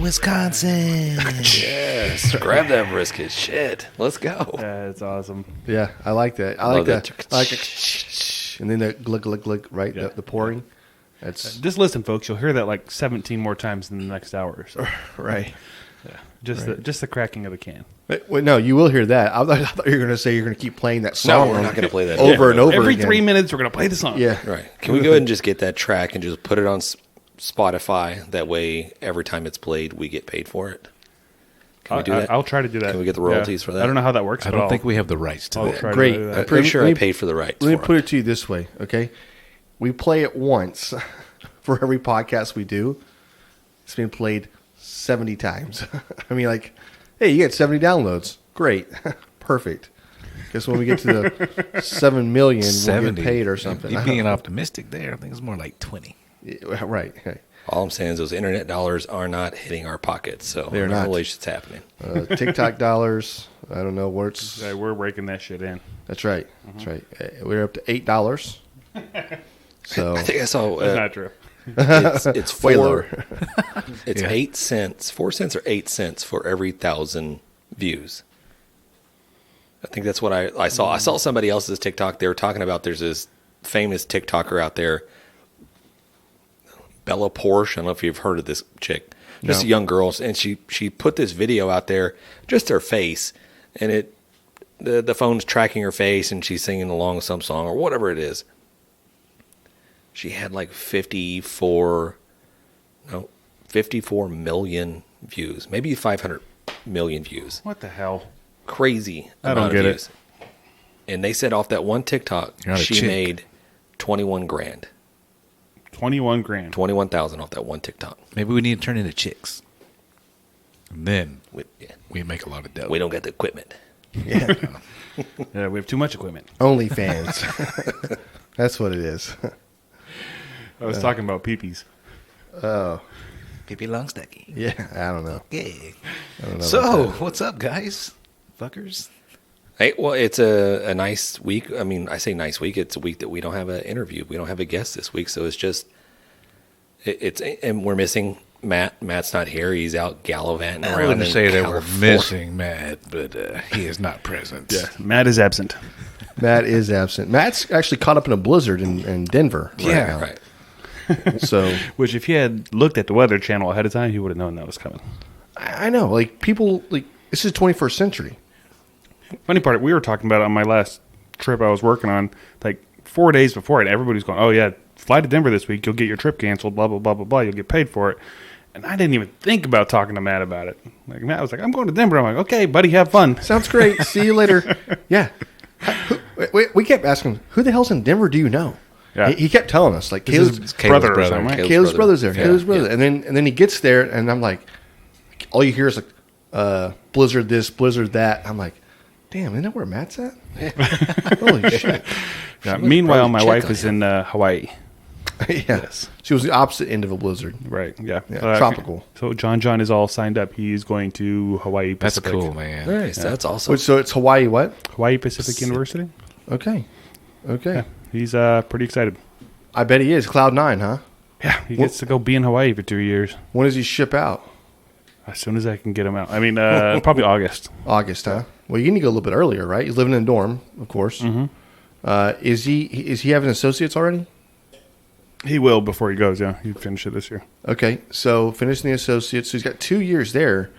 Wisconsin. Yes, grab that brisket. Shit, let's go. Yeah, it's awesome. Yeah, I like that. I like that. I like and then the glug glug glug, right? Yeah. The pouring. That's Just listen, folks. You'll hear that like 17 more times in the next hour or so. right. Yeah, just the cracking of the can. Wait, no, you will hear that. I thought you were going to say you're going to keep playing that No, song. we're not going to play that over and over Every again. 3 minutes, we're going to play the song. Yeah, Right. Can we go ahead and just get that track and just put it on Spotify? That way, every time it's played, we get paid for it. Can we do that? I'll try to do that. Can we get the royalties for that? I don't know how that works. I but don't I'll- think we have the rights to I'll that. try to Great. do that. I'm pretty sure I Let me- paid for the rights. Let me for put it to you this way, okay? We play it once for every podcast we do. It's been played 70 times. I mean, like, hey, you get 70 downloads. Great. Perfect. Guess when we get to the 7 million, we'll get paid or something. You're being optimistic there. I think it's more like 20. Yeah, right. All I'm saying is those internet dollars are not hitting our pockets, so They're not. relation's happening. TikTok dollars. I don't know where it's. Yeah, we're breaking that shit in. That's right. That's right. We're up to $8. So I think I saw That's not true. it's way four. lower. It's Yeah. 8 cents, 4 cents or 8 cents for every 1,000 views. I think that's what I saw. I saw somebody else's TikTok. They were talking about there's this famous TikToker out there, Bella Porsche. I don't know if you've heard of this chick. Just No. a young girl, and she put this video out there, just her face, and the phone's tracking her face, and she's singing along with some song or whatever it is. She had like 54 million views, maybe 500 million views. What the hell? Crazy I don't amount of get it. views. And they said off that one TikTok, You're not a she chick. made 21 grand, 21 grand. 21,000 off that one TikTok. Maybe we need to turn into chicks. And then Yeah. we make a lot of dough. We don't get the equipment. Yeah. Yeah, we have too much equipment. OnlyFans. That's what it is. I was talking about peepees. Oh, Pee-pee Longstacky. yeah. I don't know. Yeah. I don't know So, about that. what's up, guys? Fuckers. Hey, well, it's a nice week. I mean, I say nice week. It's a week that we don't have an interview. We don't have a guest this week, so it's just and we're missing Matt. Matt's not here. He's out gallivanting around. I wouldn't in say that we're California. missing Matt, but he is not present. Yeah, Matt is absent. Matt is absent. Matt's actually caught up in a blizzard in Denver. Yeah. now. Right. So Which, if he had looked at the Weather Channel ahead of time, he would have known that was coming. I know, like people, like this is 21st century. Funny part, we were talking about it on my last trip I was working on, like 4 days before it. Everybody's going, "Oh yeah, fly to Denver this week. You'll get your trip canceled. Blah blah blah blah blah. You'll get paid for it." And I didn't even think about talking to Matt about it. Like Matt was like, "I'm going to Denver." I'm like, "Okay, buddy, have fun." Sounds great. See you later. Yeah. We kept asking, who the hell's in Denver? Do you know? Yeah. He kept telling us, like, This Caleb's, is Caleb's brother or brother. something, right? Caleb's brother's there. Yeah. Caleb's brother. Yeah. And then he gets there, and I'm like, all you hear is like, blizzard this, blizzard that. I'm like, damn, isn't that where Matt's at? Holy shit. Yeah, meanwhile, probably my check wife on is him. in Hawaii. Yes. She was the opposite end of a blizzard. Right. Yeah. Yeah, tropical. So John is all signed up. He's going to Hawaii That's Pacific. cool, man. Nice. That's awesome. So it's Hawaii what? Hawaii Pacific University. Okay. Okay. Yeah. He's pretty excited. I bet he is. Cloud9, huh? Yeah. He gets to go be in Hawaii for 2 years. When does he ship out? As soon as I can get him out. I mean, probably August. August, huh? Well, you need to go a little bit earlier, right? He's living in a dorm, of course. Mm-hmm. Is he having associates already? He will before he goes. Yeah, he'd finish it this year. Okay, so finishing the associates. So he's got 2 years there.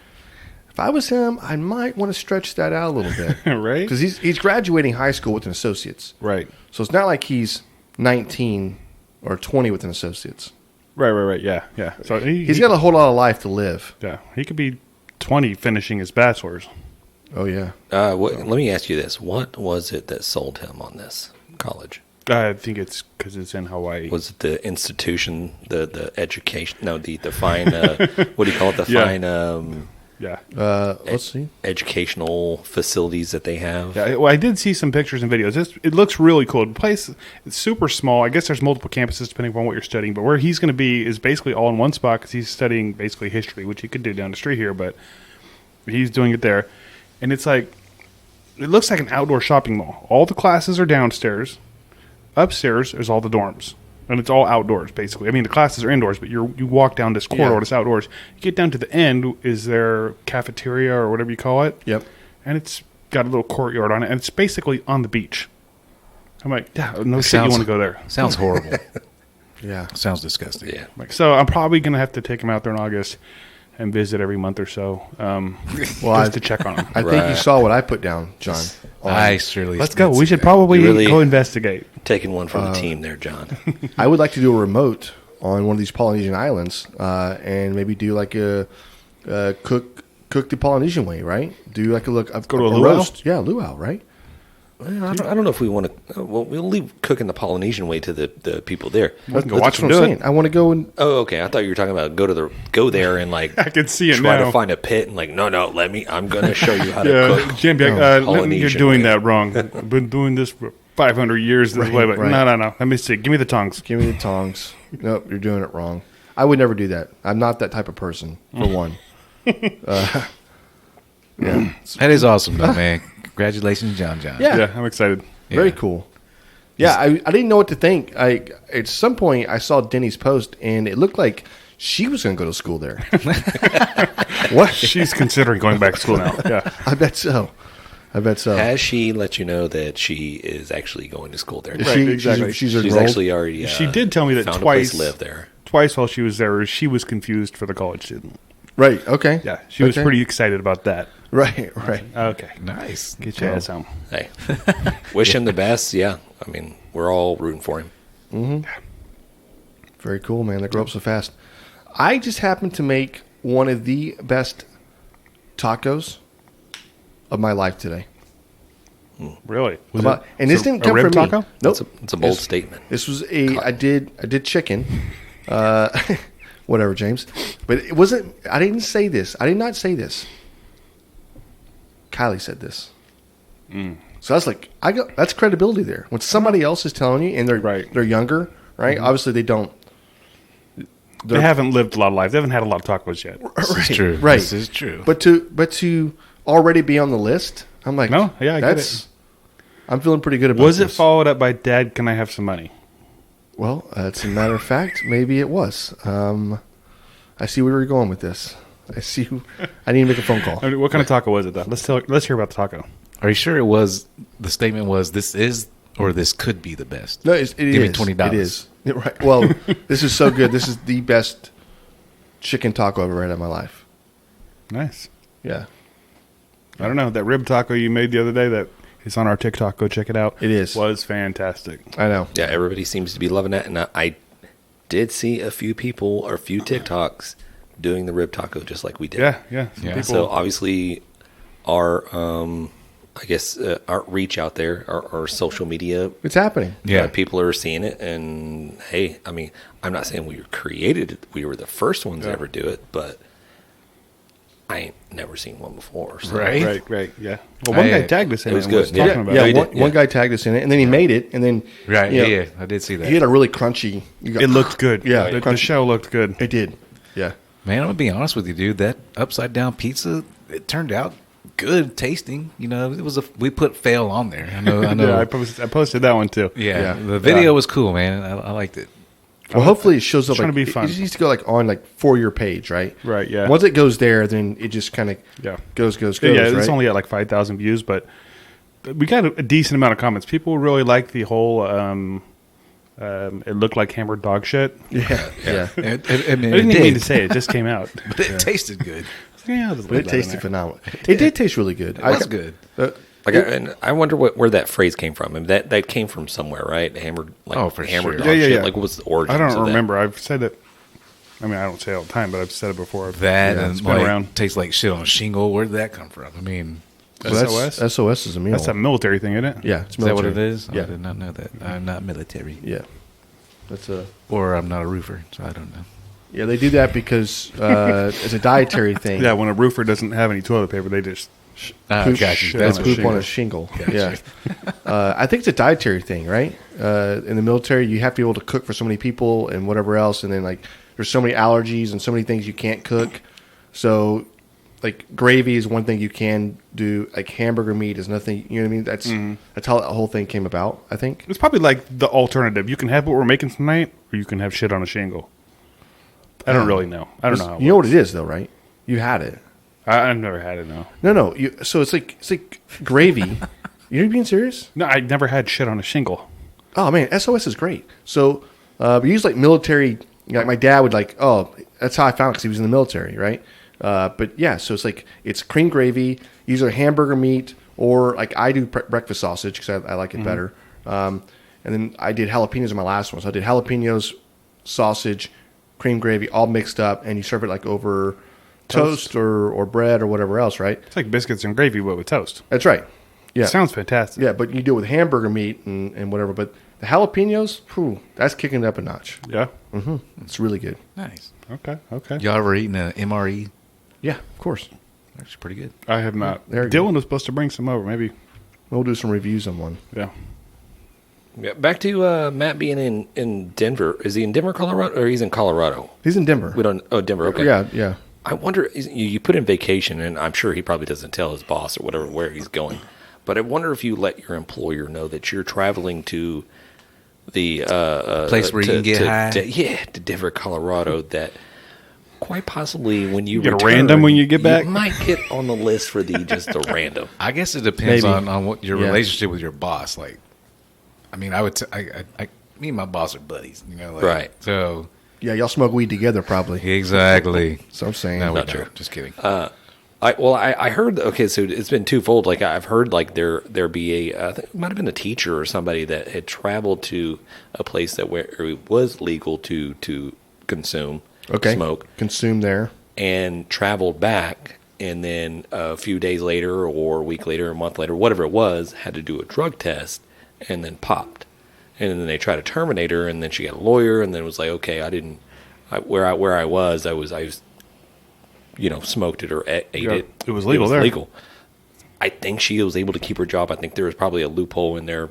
If I was him, I might want to stretch that out a little bit. Right. Because he's graduating high school with an associate's. Right. So it's not like he's 19 or 20 with an associate's. Right. Yeah. So He's got a whole lot of life to live. Yeah, he could be 20 finishing his bachelor's. Oh, yeah. Let me ask you this: what was it that sold him on this college? I think it's because it's in Hawaii. Was it the institution, the education? No, the fine. What do you call it? The Yeah. fine Yeah. Let's see. educational facilities that they have. Yeah, well, I did see some pictures and videos. It looks really cool. The place is super small. I guess there's multiple campuses depending upon what you're studying, but where he's going to be is basically all in one spot because he's studying basically history, which he could do down the street here, but he's doing it there. And it's like, it looks like an outdoor shopping mall. All the classes are downstairs. Upstairs is all the dorms. And it's all outdoors, basically. I mean, the classes are indoors, but you walk down this corridor that's outdoors. You get down to the end, is their cafeteria or whatever you call it. Yep. And it's got a little courtyard on it, and it's basically on the beach. I'm like, yeah, no shit, you want to go there. Sounds horrible. Yeah. Sounds disgusting. Yeah. Like, so I'm probably going to have to take them out there in August and visit every month or so, just to check on them. I think you saw what I put down, John. I surely. Let's go. We should probably really- go investigate. Taking one from the team there, John. I would like to do a remote on one of these Polynesian islands, and maybe do like a cook the Polynesian way, right? Do like Go to a luau? roast. Yeah, luau, right? Well, I don't know if we want to. Well, we'll leave cooking the Polynesian way to the people there. We can go watch That's them what I'm do saying. it. I want to go and Oh, okay. I thought you were talking about go there and like I can see it try now. to find a pit and like no, I'm going to show you how to Yeah, cook. Jim, you're Polynesian doing way. that wrong. I've been doing this for 500 years this way, but right. no. Let me see. Give me the tongs. give me the tongs. Nope, you're doing it wrong. I would never do that. I'm not that type of person, for one. Yeah. That is awesome, though, man. Congratulations, John. Yeah. Yeah, I'm excited. Very cool. Yeah, I didn't know what to think. At some point, I saw Denny's post, and it looked like she was going to go to school there. What? She's considering going back to school now. Yeah. I bet so. Has she let you know that she is actually going to school there? Is Right, she, exactly. She's She's enrolled? actually already. She did tell me that found a place twice. to live there. Twice while she was there, she was confused for the college student. Right. Okay. Yeah, she was Okay. pretty excited about that. Right. Okay. Nice. Get your ass home. Hey, wish him the best. Yeah, I mean, we're all rooting for him. Very cool, man. They grow up so fast. I just happened to make one of the best tacos of my life today. Really? And this didn't a come rib from me. taco? Nope. It's a bold statement. This was I did chicken. Whatever, James. But it wasn't. I didn't say this. I did not say this. Kylie said this. So I was like, that's credibility there. When somebody else is telling you, and they're younger, right? Obviously, they don't. They haven't lived a lot of life. They haven't had a lot of tacos yet. This is true. Right. This is true. But to already be on the list, I'm like, No, yeah, I get it. I'm feeling pretty good about Was it this. followed up by, Dad, can I have some money? Well, as a matter of fact, maybe it was. I see where you're going with this. I need to make a phone call. I mean, what kind of taco was it, though? Let's hear about the taco. Are you sure it was? The statement was, "This is or this could be the best." No, it Give me is. $20. It is. Yeah, right. Well, this is so good. This is the best chicken taco I've ever had in my life. Nice. Yeah, I don't know. That rib taco you made the other day that is on our TikTok, go check it out. It is. Was fantastic. I know. Yeah, everybody seems to be loving that, and I did see a few people or a few TikToks doing the rib taco just like we did. Yeah. Some people, So obviously, our our reach out there, our social media, It's happening. Yeah. people are seeing it. And hey, I mean, I'm not saying we created it; we were the first ones to ever do it, but I ain't never seen one before. So. Right. Right, yeah. Well, one guy tagged us in it was and was good. talking Yeah, about Yeah, it. he did, one guy tagged us in it, and then he made it, and then Right. you know, Yeah. I did see that. he had a really crunchy. It looked good. Yeah, The crunchy. show looked good. It did. Yeah. Man, I'm gonna be honest with you, dude. That upside down pizza, it turned out good tasting. You know, we put fail on there. I know. Yeah, I posted that one, too. Yeah, Yeah. the video was cool, man. I liked it. Well, hopefully it shows up. Trying Like, to be fun. It just needs to go like on like for your page, right? Right, yeah. Once it goes there, then it just kind of Yeah. goes. Yeah, right? it's only at like 5,000 views, but we got a decent amount of comments. People really like the whole it looked like hammered dog shit. yeah. I mean, I it didn't even did, mean to say it. It just came out. but it tasted good. Yeah, But it tasted phenomenal. It did taste really good. It was good. And I wonder where that phrase came from. I mean, that came from somewhere, right? Hammered, like Oh, for hammered sure. dog Yeah. shit. Like, what's the origin? I don't remember. I've said it. I mean, I don't say it all the time, but I've said it before. That it's and been like, around. tastes like shit on a shingle. Where did that come from? I mean, SOS? SOS is a meal. That's a military thing, isn't it? yeah, it's is that what military. it is? Yeah. I did not know that. I'm not military. Yeah. That's a. Or I'm not a roofer, so I don't know. Yeah, they do that because it's a dietary thing. Yeah, when a roofer doesn't have any toilet paper, they just Poop, got you. shit That's on a poop on a shingle. shingle. Yeah. I think it's a dietary thing, right? In the military, you have to be able to cook for so many people and whatever else, and then like there's so many allergies and so many things you can't cook. So like gravy is one thing you can do. Like hamburger meat is nothing. You know what I mean? That's how that whole thing came about. I think It's probably like the alternative. You can have what we're making tonight, or you can have shit on a shingle. I don't really know. I don't know. How it you know what works. it is though, right? You had it. I've never had it. No. No. So it's like gravy. You're being serious? No, I never had shit on a shingle. Oh man, SOS is great. So we use like military. Like my dad would like. Oh, that's how I found it because he was in the military, right? But yeah, so it's cream gravy, either hamburger meat or like I do breakfast sausage because I like it better. And then I did jalapenos in my last one. So I did jalapenos, sausage, cream gravy, all mixed up, and you serve it like over toast or bread or whatever else, right? It's like biscuits and gravy, but with toast. That's right. Yeah. Sounds fantastic. Yeah, but you do it with hamburger meat and whatever. But the jalapenos, that's kicking it up a notch. Yeah. It's really good. Nice. Okay. Y'all ever eaten an MRE? Yeah, of course. Actually, pretty good. I have not. There you Dylan go. was supposed to bring some over. Maybe. We'll do some reviews on one. Yeah. Yeah, back to Matt being in Denver. Is he in Denver, Colorado, or he's in Colorado? He's in Denver. We don't. Oh, Denver. Okay. Yeah. I wonder. You put in vacation, and I'm sure he probably doesn't tell his boss or whatever where he's going. But I wonder if you let your employer know that you're traveling to the Place where you can get high. To Denver, Colorado. That quite possibly when you get a return, random when you get back? you might get on the list for just a random. I guess it depends Maybe. on what your Yeah. relationship with your boss. Like, I mean, I would. Me and my boss are buddies. You know, like, Right. So Yeah, y'all smoke weed together probably. exactly. So I'm saying. No, we Not true. don't. Just kidding. I heard. Okay, so it's been twofold. Like I've heard, like there be I think it might have been a teacher or somebody that had traveled to a place where it was legal to consume smoke, Consume there. and traveled back, and then a few days later, or a week later, a month later, whatever it was, had to do a drug test, and then popped, and then they tried to terminate her, and then she got a lawyer, and then it was like, okay, where I was smoked it or ate it. It was legal there. Legal. I think she was able to keep her job. I think there was probably a loophole in their,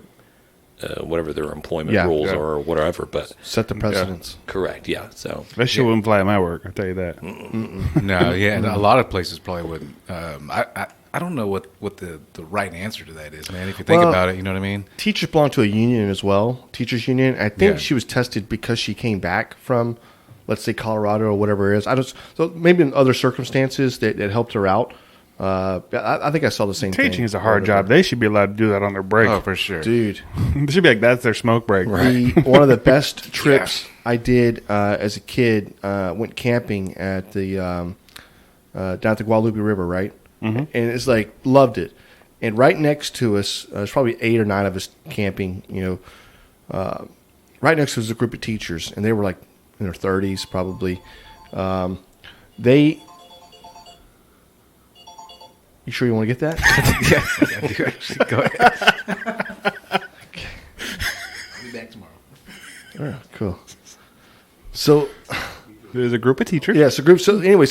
whatever their employment rules or whatever. But Set the precedence. correct, yeah. So That shit wouldn't fly at my work. I'll tell you that. No, yeah, and a lot of places probably wouldn't. I don't know what the right answer to that is, man. If you think Well, about it, you know what I mean. Teachers belong to a union as well, teachers union. I think Yeah. she was tested because she came back from, let's say, Colorado or whatever it is. So maybe in other circumstances that helped her out. I think I saw the same thing. Teaching is a hard job. They should be allowed to do that on their break. Oh, for sure. Dude. They should be like, that's their smoke break. One of the best trips I did as a kid, went camping at the down at the Guadalupe River, right? And it's like, loved it. And right next to us, there's probably 8 or 9 of us camping, right next to us was a group of teachers, and they were like in their 30s probably. You sure you want to get that? Yeah, I do actually. Go ahead. I'll be back tomorrow. All right, cool. So, There's a group of teachers. yeah, so group. So anyway,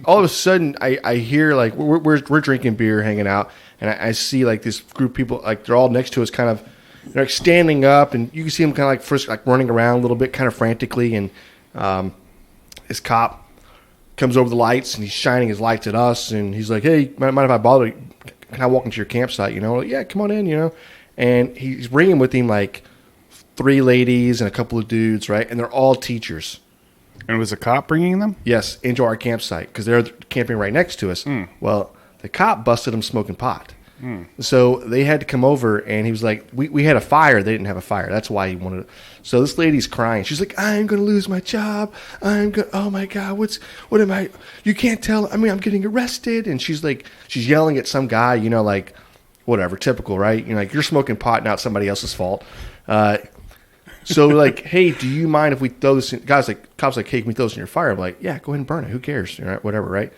all of a sudden, I hear like we're drinking beer, hanging out, and I see like this group of people, like they're all next to us, kind of, they're like standing up, and you can see them kind of like first like running around a little bit, kind of frantically, and this cop comes over the lights and he's shining his lights at us, and he's like, "Hey, mind if I bother you? Can I walk into your campsite?" Like, yeah, come on in, And he's bringing with him like 3 ladies and a couple of dudes, right? And they're all teachers. And it was a cop bringing them? Yes, into our campsite because they're camping right next to us. Well, the cop busted them smoking pot. So they had to come over, and he was like, we had a fire. They didn't have a fire. That's why he wanted it. So this lady's crying. She's like, I'm going to lose my job. Oh my God, what am I? You can't tell. I'm getting arrested. And she's yelling at some guy, like, whatever, typical, right? Like, you're smoking pot, not somebody else's fault. So like, hey, do you mind if we throw this in? Cops like, hey, can we throw this in your fire? I'm like, yeah, go ahead and burn it. Who cares? Whatever, right?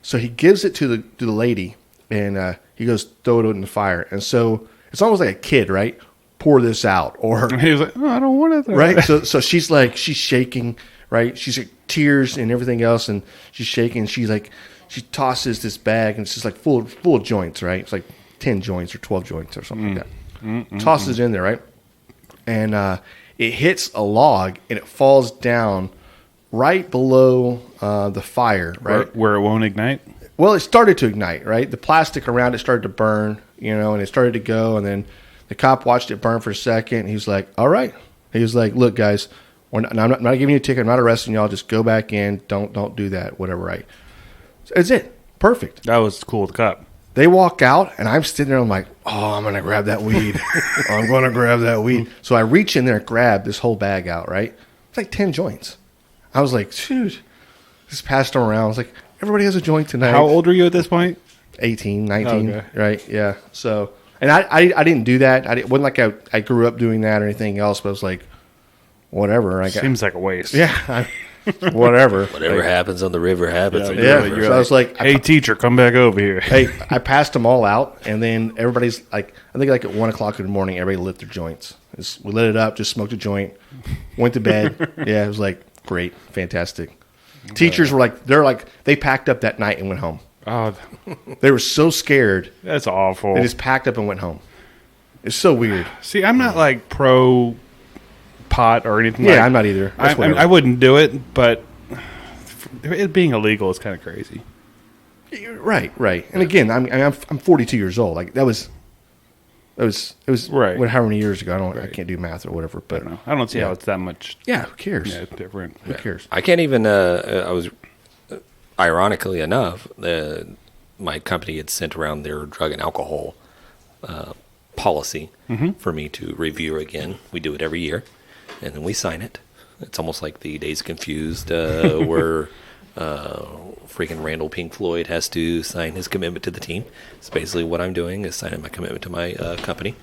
So he gives it to the lady, and he goes, throw it in the fire. And so it's almost like a kid, right? Pour this out, or And he was like, oh, I don't want it. right. So she's shaking, right? She's like tears and everything else, and she's shaking. And she tosses this bag, and it's just like full of joints, right? It's like 10 joints or 12 joints or something like that. Tosses it in there, right? And it hits a log, and it falls down right below the fire, right? Where it won't ignite. Well, it started to ignite, right? The plastic around it started to burn, and it started to go. And then the cop watched it burn for a second. He was like, all right. He was like, look, guys, I'm not giving you a ticket. I'm not arresting y'all. Just go back in. Don't do that, whatever, right? So that's it. Perfect. That was cool with the cop. They walk out, and I'm sitting there. I'm like, oh, I'm going to grab that weed. I'm going to grab that weed. So I reach in there and grab this whole bag out, right? It's like 10 joints. I was like, dude, just passed them around. I was like, everybody has a joint tonight. How old were you at this point? 18, 19, Okay. right? Yeah. So, and I didn't do that. It wasn't like I grew up doing that or anything else, but I was like, whatever. Seems like a waste. Yeah. Whatever. Whatever happens on the river happens on the Yeah. river. So I was like, Hey, teacher, come back over here. hey, I passed them all out, and then everybody's like, I think like at 1 o'clock in the morning, everybody lit their joints. We lit it up, just smoked a joint, went to bed. Yeah, it was like great, fantastic. Teachers were like, they packed up that night and went home. Oh, They were so scared, that's awful. they just packed up and went home. It's so weird. See, I'm not like pro pot or anything. Yeah, I'm not either. That's whatever. I wouldn't do it, but it being illegal is kind of crazy. Right. And again, I'm 42 years old. Like it was Right. however many years ago. I can't do math or whatever. But I don't see how it's that much. yeah, who cares? Yeah, different. Who cares? I can't even. I was, ironically enough, my company had sent around their drug and alcohol policy for me to review again. We do it every year, and then we sign it. It's almost like the Days Confused, where freaking Randall Pink Floyd has to sign his commitment to the team. It's basically what I'm doing is signing my commitment to my company.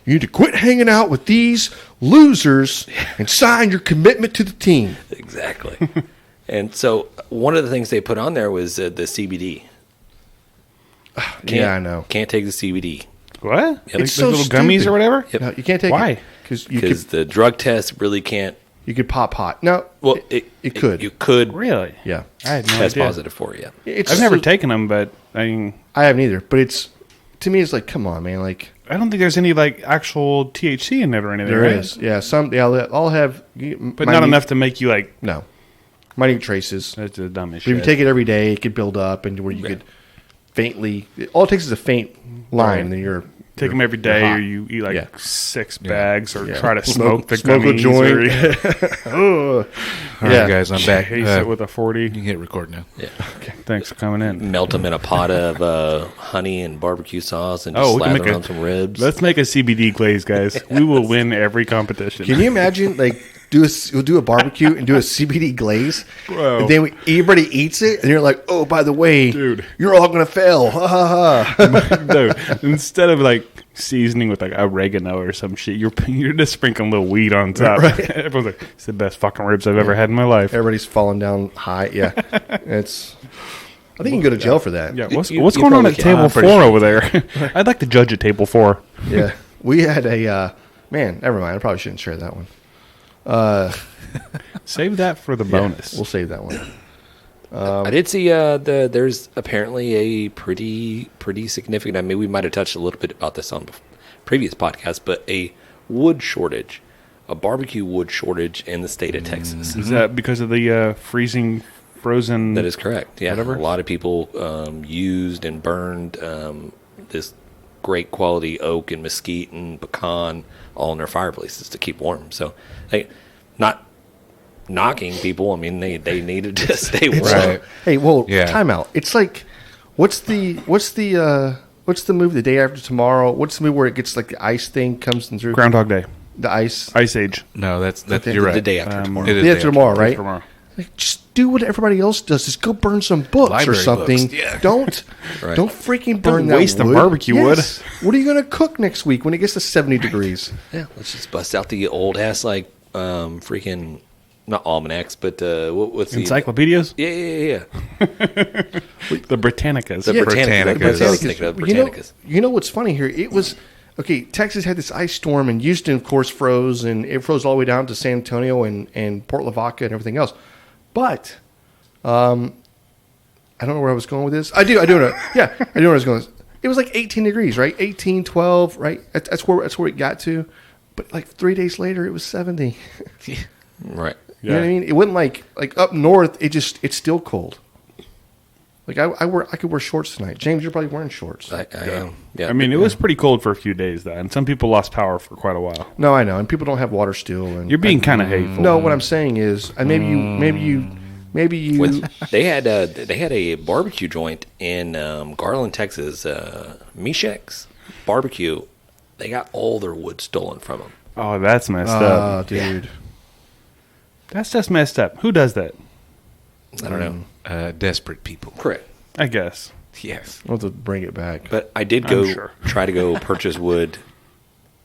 You need to quit hanging out with these losers and sign your commitment to the team. Exactly. And so one of the things they put on there was the CBD. Yeah, I know. Can't take the CBD. What? Yep. Like It's the so little gummies stupid. or whatever? Yep. No, you can't take Why? it because Because the drug test really can't. you could pop pot. No, Well, it could. You could Really? Yeah, I had no test idea. positive for you. it's I've never so- taken them, but I mean, I haven't either. But it's to me, it's like, come on, man. Like I don't think there's any like actual THC in it or anything. there right? is. Yeah, some. Yeah, I'll have. but not enough to make you like. No, minute traces. That's the dumbest But if you shit. take it every day, it could build up, and where you could faintly. All it takes is a faint line, and then you're Take them every day, hot. or you eat like Yeah. 6 bags, or Yeah. try to smoke the smoke a gummies. joint. Or, All right, guys, I'm back. Chase it with a 40. You can hit record now. Yeah. Thanks for coming in. Melt them in a pot of honey and barbecue sauce and just Oh, we can slather make on some ribs. Let's make a CBD glaze, guys. We will win every competition. Can you imagine, like, we'll do a barbecue and do a CBD glaze, Bro. and then everybody eats it, and you're like, oh, by the way, Dude. you're all gonna fail. Ha ha ha. Dude, instead of like seasoning with like oregano or some shit, you're just sprinkling a little weed on top. Everyone's like, it's the best fucking ribs I've ever had in my life. Everybody's falling down high. Yeah, it's. I think you can go to jail for that. Yeah, what's you going on probably at can. table I'm pretty 4 over there? I'd like to judge at table 4. Yeah. We had a man. Never mind. I probably shouldn't share that one. Save that for the bonus. We'll save that one. I did see there's apparently a pretty significant. I mean, we might have touched a little bit about this on previous podcasts, but a wood shortage, a barbecue wood shortage in the state of Texas. Is that because of the frozen? That is correct. Yeah, Whatever. a lot of people used and burned this great quality oak and mesquite and pecan all in their fireplaces to keep warm. So, not knocking people. I mean, they needed to stay warm. Right. Hey, well, Yeah. time out. It's like, what's the movie The Day After Tomorrow? What's the movie where it gets like the ice thing comes through? Groundhog Day, The ice. Ice Age. No, that's Okay. you're right. The day after tomorrow. It is Day After Tomorrow, right? Tomorrow. Like, just do what everybody else does. Just go burn some books Library or something. books, yeah. Don't Right. don't freaking burn that waste the wood. barbecue wood. What are you going to cook next week when it gets to 70 degrees? Yeah, let's just bust out the old ass freaking not almanacs, but what's the Encyclopedias. Yeah. The Britannicas. The Yeah, Britannicas. That's what I was thinking of, Britannicas. You know what's funny here? It was okay. Texas had this ice storm, and Houston, of course, froze, and it froze all the way down to San Antonio and Port Lavaca and everything else. But I don't know where I was going with this. I do know. Yeah, I know where I was going. It was like 18 degrees, right? 18, 12, right? That's where it got to. But like 3 days later, it was 70. Right. You know what I mean? It wasn't like up north. It's still cold. Like I could wear shorts tonight. James, you're probably wearing shorts. I am. Yeah. I mean, it was pretty cold for a few days, though, and some people lost power for quite a while. No, I know, and people don't have water still. And You're being kind of hateful. No, what I'm saying is, maybe you. They had a barbecue joint in Garland, Texas. Mfg's barbecue. They got all their wood stolen from them. Oh, that's messed Oh, up. dude. Yeah. That's just messed up. Who does that? I don't know. Desperate people. Correct. I guess. Yes. I'll have to bring it back. But I did try to go purchase wood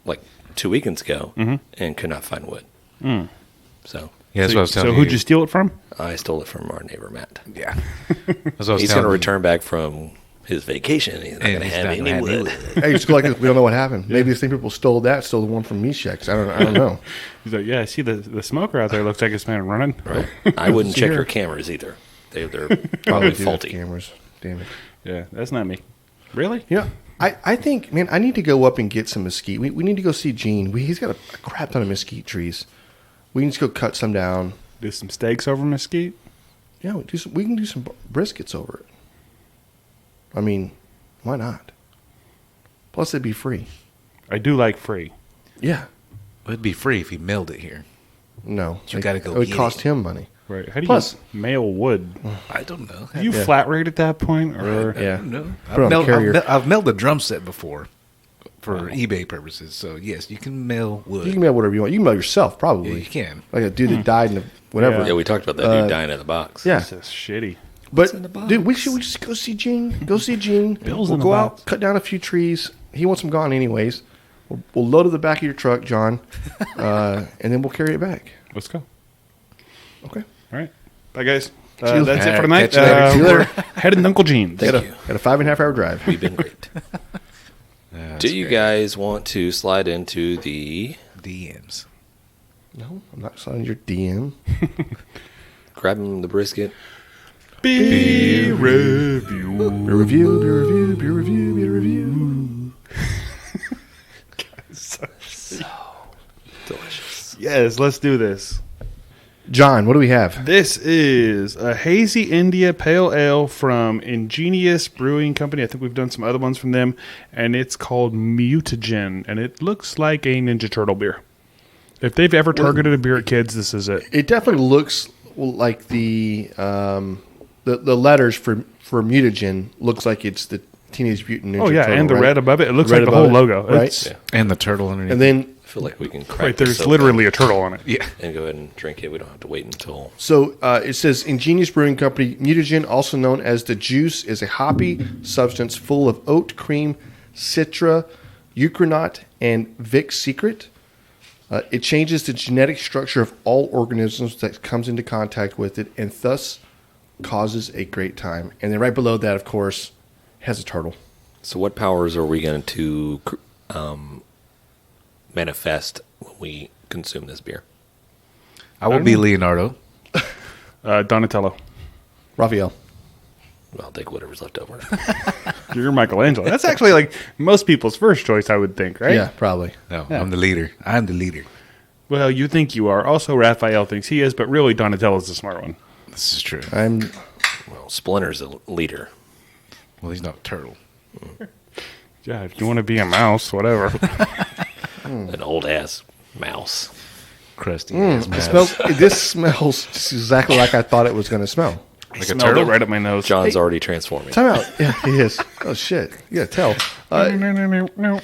like 2 weekends ago and could not find wood. So Yeah, that's what I was telling So you. who'd you steal it from? I stole it from our neighbor Matt. Yeah. That's what I was He's telling going to you. return back from his vacation. And he's not going to he's have not gonna any have any wood. Hey, it's like we don't know what happened. Maybe the same people stole the one from Mfg's. I don't know. He's like, yeah, I see the smoker out there. Looks like it's been running. Right. I wouldn't check Here. your cameras either. They're Probably probably do have faulty. cameras. Damn it. Yeah, that's not me. Really? You know, I think, man, I need to go up and get some mesquite. We need to go see Gene. He's got a crap ton of mesquite trees. We need to go cut some down. Do some steaks over mesquite? Yeah, we can do some briskets over it. I mean, why not? Plus, it'd be free. I do like free. Yeah. It'd be free if he mailed it here. No. You gotta go It would get cost it. him money. Right. How do Plus- you mail wood? I don't know. You Yeah. flat rate at that point? Or Yeah. No. Put it on a carrier. I've mailed a drum set before for eBay purposes. So, yes, you can mail wood. You can mail whatever you want. You can mail yourself, Yeah, probably. you can. Like a dude that died in whatever. Yeah, we talked about that dude dying in the box. Yeah. This is shitty. But, in the box? dude, we should just go see Gene. Go see Gene. Bill's we'll in the go box. out, cut down a few trees. He wants them gone anyways. We'll load to the back of your truck, John, and then we'll carry it back. Let's go. Okay. All right. Bye, guys. Cheers. That's it All for right, tonight. catch you later. See you We're later. headed to Uncle Gene's. Thank Got you. a 5.5 hour drive. We've been great. Do you guys want to slide into the DMs. No, I'm not signing your DM. grabbing the brisket? Beer review. Beer review, beer review, beer review, beer review. Delicious. Yes, let's do this. John, what do we have? This is a hazy India pale ale from Ingenious Brewing Company. I think we've done some other ones from them, and it's called Mutagen, and it looks like a Ninja Turtle beer. If they've ever targeted a beer at kids, this is it. It definitely looks like the letters for Mutagen looks like it's the Teenage Mutant Ninja Oh yeah, Turtle, and the right? red above it. It looks Red like the whole above it, logo. right? It's, Yeah. And the turtle underneath. And then, I feel like we can crack right, this there's open literally a turtle on it. yeah. and go ahead and drink it. We don't have to wait until. so it says Ingenious Brewing Company. Mutagen, also known as the juice, is a hoppy substance full of oat cream, citra, euchronaut, and Vic Secret. It changes the genetic structure of all organisms that comes into contact with it, and thus causes a great time. And then right below that, of course, has a turtle. So, what powers are we going to manifest when we consume this beer? I will be Leonardo. Donatello. Raphael. I'll take whatever's left over. You're Michelangelo. That's actually like most people's first choice, I would think, right? Yeah, probably. No, Yeah. I'm the leader. I'm the leader. Well, you think you are. Also, Raphael thinks he is, but really Donatello's the smart one. This is true. I'm Well, Splinter's a leader. Well, he's not a turtle. Yeah, if you want to be a mouse, whatever. An old ass mouse. Crusty. ass It mouse. smells. This smells just exactly like I thought it was going to smell. Like a smelled turtle? it right up my nose. John's already transforming. Time out. Yeah, he is. Oh shit! You gotta tell. No.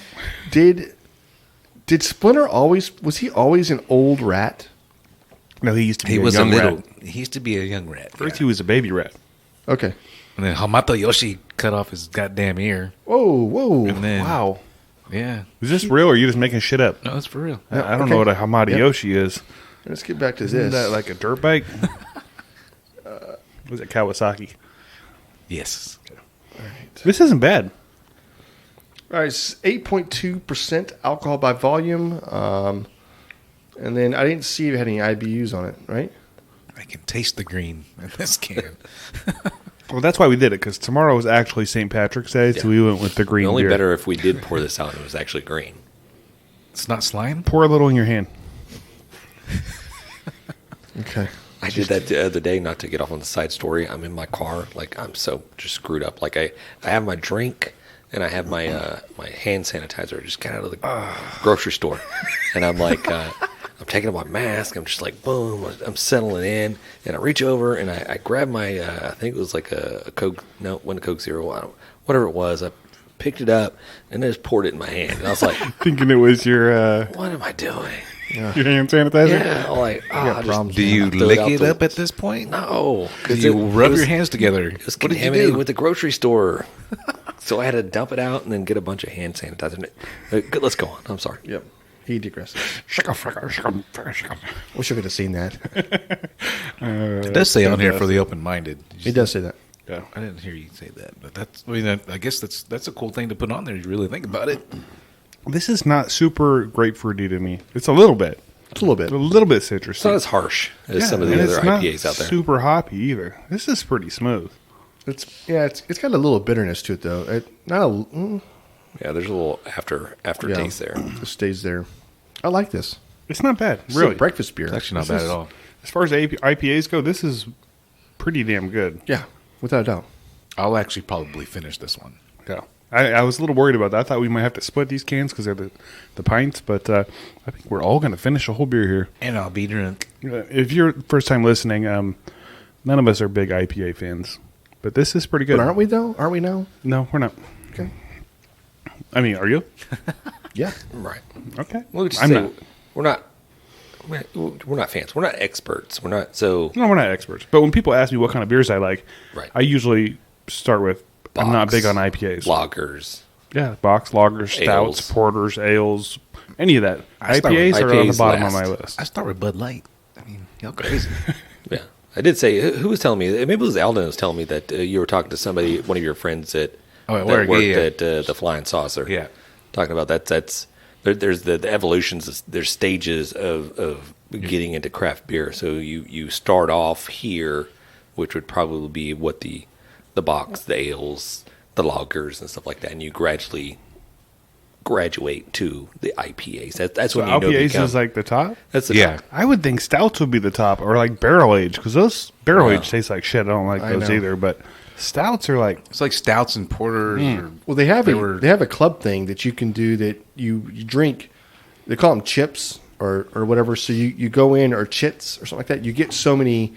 Did Splinter was he always an old rat? No, he used to be He a was a young little. rat. He used to be a young rat. First, yeah. he was a baby rat. Okay. And then Hamato Yoshi cut off his goddamn ear. Whoa. And then, Wow. yeah. Is this real or are you just making shit up? No, it's for real. I don't okay. know what a Hamada Yep. Yoshi is. Let's get back to Isn't this. that like a dirt bike? Was it Kawasaki? Yes. This isn't bad. All right, it's 8.2% alcohol by volume. And then I didn't see if it had any IBUs on it, right? I can taste the green in this can. Well, that's why we did it, because tomorrow is actually St. Patrick's Day, so we went with the green Only beer. better if we did pour this out and it was actually green. It's not slime? Pour a little in your hand. Okay. I did that the other day, not to get off on the side story. I'm in my car, like I'm so just screwed up. Like I have my drink and I have my my hand sanitizer. I just got out of the grocery store, and I'm like, I'm taking off my mask. I'm just like, boom, I'm settling in, and I reach over and I grab my, I think it was like a Coke, no, it wasn't a Coke Zero, whatever it was. I picked it up and I just poured it in my hand, and I was like, Thinking it was your what am I doing? your hand sanitizer. Yeah, like, problems. Do you throw it lick out it the- up at this point? No, Do you rub your hands together? It was What did you contaminated do? with the grocery store, so I had to dump it out and then get a bunch of hand sanitizer. Let's go on. I'm sorry. Yep. He digresses. Wish I could have seen that. It does say on here for the open-minded. He does say that. Yeah. I didn't hear you say that, but that's. I mean, I guess that's a cool thing to put on there. If you really think about it. This is not super grapefruity to me. It's a little bit. It's a little bit. A little bit citrusy. It's not as harsh as some of and the other it's not IPAs out there. super hoppy either. This is pretty smooth. It's got a little bitterness to it though. Yeah, there's a little aftertaste there. It stays there. I like this. It's not bad, It's a really. breakfast beer. It's actually not This bad is- at all. As far as IPAs go, this is pretty damn good. Yeah, without a doubt. I'll actually probably finish this one. Yeah. I was a little worried about that. I thought we might have to split these cans because they're the pints, but I think we're all going to finish a whole beer here. And I'll be drunk. If you're first time listening, none of us are big IPA fans, but this is pretty good. But aren't we though? Aren't we now? No, we're not. Okay. I mean, are you? Yeah. Right. Okay. We'll just I'm say not. we're not fans. We're not experts. We're not so. No, we're not experts. But when people ask me what kind of beers I like, Right. I usually start with I'm not Box, big on IPAs. Lagers. Yeah, box, lagers, stouts, Ales. porters, ales, any of that. I start with IPAs are on the IPAs bottom of last. my list. I start with Bud Light. I mean, y'all crazy. Yeah, I did say who was telling me? Maybe it was Aldan was telling me that you were talking to somebody, one of your friends that, at that work, worked yeah. at the Flying Saucer. Yeah. talking about that. There's the evolutions. There's stages of getting into craft beer. So you start off here, which would probably be what the box, the ales, the lagers, and stuff like that, and you gradually graduate to the IPAs. That's So when you know IPAs become, is like the top? that's the Yeah. top. I would think stouts would be the top, or like barrel aged, because those barrel Wow. aged taste like shit. I don't like I those know. either. But stouts are like, It's like stouts and porters. Or, Well, they have were- a club thing that you can do that you drink. They call them chips or whatever. So you go in or chits or something like that. You get so many.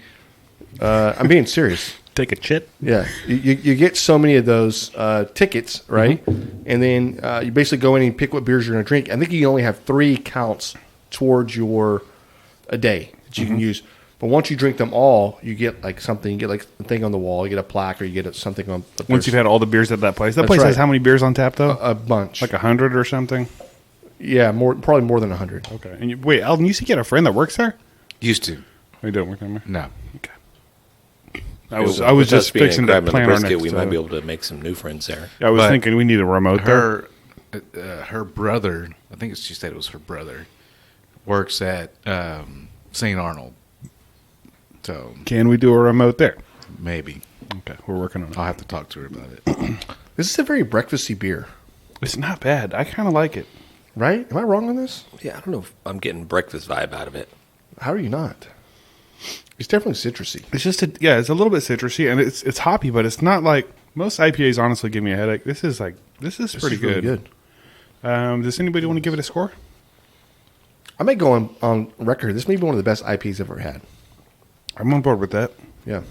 I'm being serious. take a chit. Yeah, you get so many of those tickets, right? And then you basically go in and pick what beers you're going to drink. I think you only have 3 counts towards a day that you can use. But once you drink them all, you get like something. You get like a thing on the wall. You get a plaque, or you get something on. Once you've had all the beers at that place. That That's place has right. how many beers on tap, though? a bunch, like 100 or something? yeah, probably more than 100. Okay. And wait, Alden, you said you got a friend that works there? used to. We don't work there. No. Okay. I was With us just being fixing at to Grabbing the plan our Brisket, next. we might be able to make some new friends there. I was But thinking we need a remote there. Her brother, I think she said it was her brother, works at St. Arnold. So Can we do a remote there? maybe. Okay, we're working on it. I'll have to talk to her about it. This is a very breakfasty beer, It's not bad. I kind of like it. right? Am I wrong on this? Yeah, I don't know if I'm getting breakfast vibe out of it. How are you not? It's definitely citrusy. It's just it's a little bit citrusy and it's hoppy, but it's not like most IPAs. Honestly, give me a headache. This is pretty This is good. really good. Does anybody want to give it a score? I may go on record. This may be one of the best IPs I've ever had. I'm on board with that Yeah.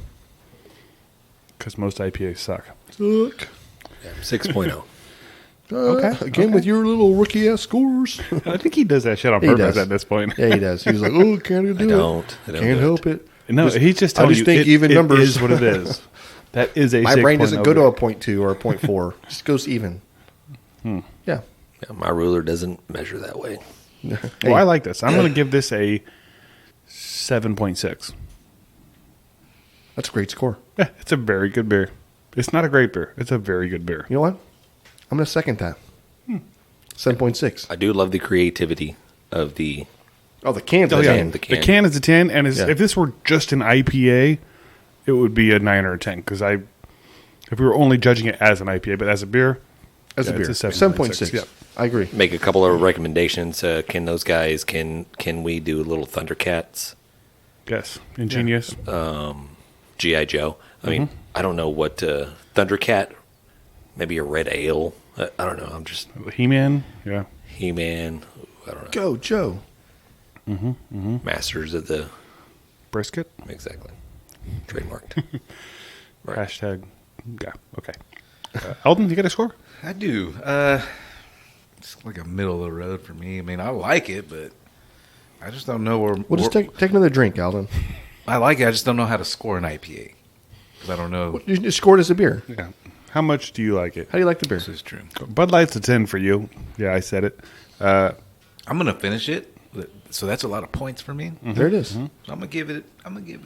because most IPAs suck. Look. Yeah, 6.0. Again with your little rookie ass scores. I think he does that shit on He purpose does. at this point. Yeah, he does. He's like, oh, can't do I it. don't Can't do help it. No, he's just I telling just you. think even it numbers. is what it is. That is a. My brain 6.0 doesn't go to beer. a 0.2 or a 0.4. It just goes even. Yeah. Yeah, my ruler doesn't measure that way. Well, I like this. I'm going to give this a 7.6. That's a great score. Yeah, it's a very good beer. It's not a great beer. It's a very good beer. You know what? I'm going to second that. 7.6. I do love the creativity of the. Oh, the can's Oh, a yeah. 10. the The can is a 10, and Yeah. if this were just an IPA, it would be a 9 or a 10. Because if we were only judging it as an IPA, but as a beer, As a yeah, beer. it's a 7.6. Yeah. I agree. Make a couple of recommendations. Can those guys? Can we do little Thundercats? Yes. Ingenious. G.I. Joe. I mean, I don't know what Thundercat, maybe a red ale. I don't know. I'm just He-Man. Yeah. He-Man. I don't know. Go, Joe. Masters of the Brisket. exactly trademarked. Right. Hashtag. Yeah. Okay. Aldan, you got a score? I do. It's like a middle of the road for me. I mean, I like it, but I just don't know where. Well, just take another drink, Alden. I like it. I just don't know how to score an IPA because I don't know. You just scored as a beer. Yeah. How much do you like it? How do you like the beer? This is true. Bud Light's a 10 for you. Yeah, I said it. I'm gonna finish it, so that's a lot of points for me. There it is. So I'm gonna give it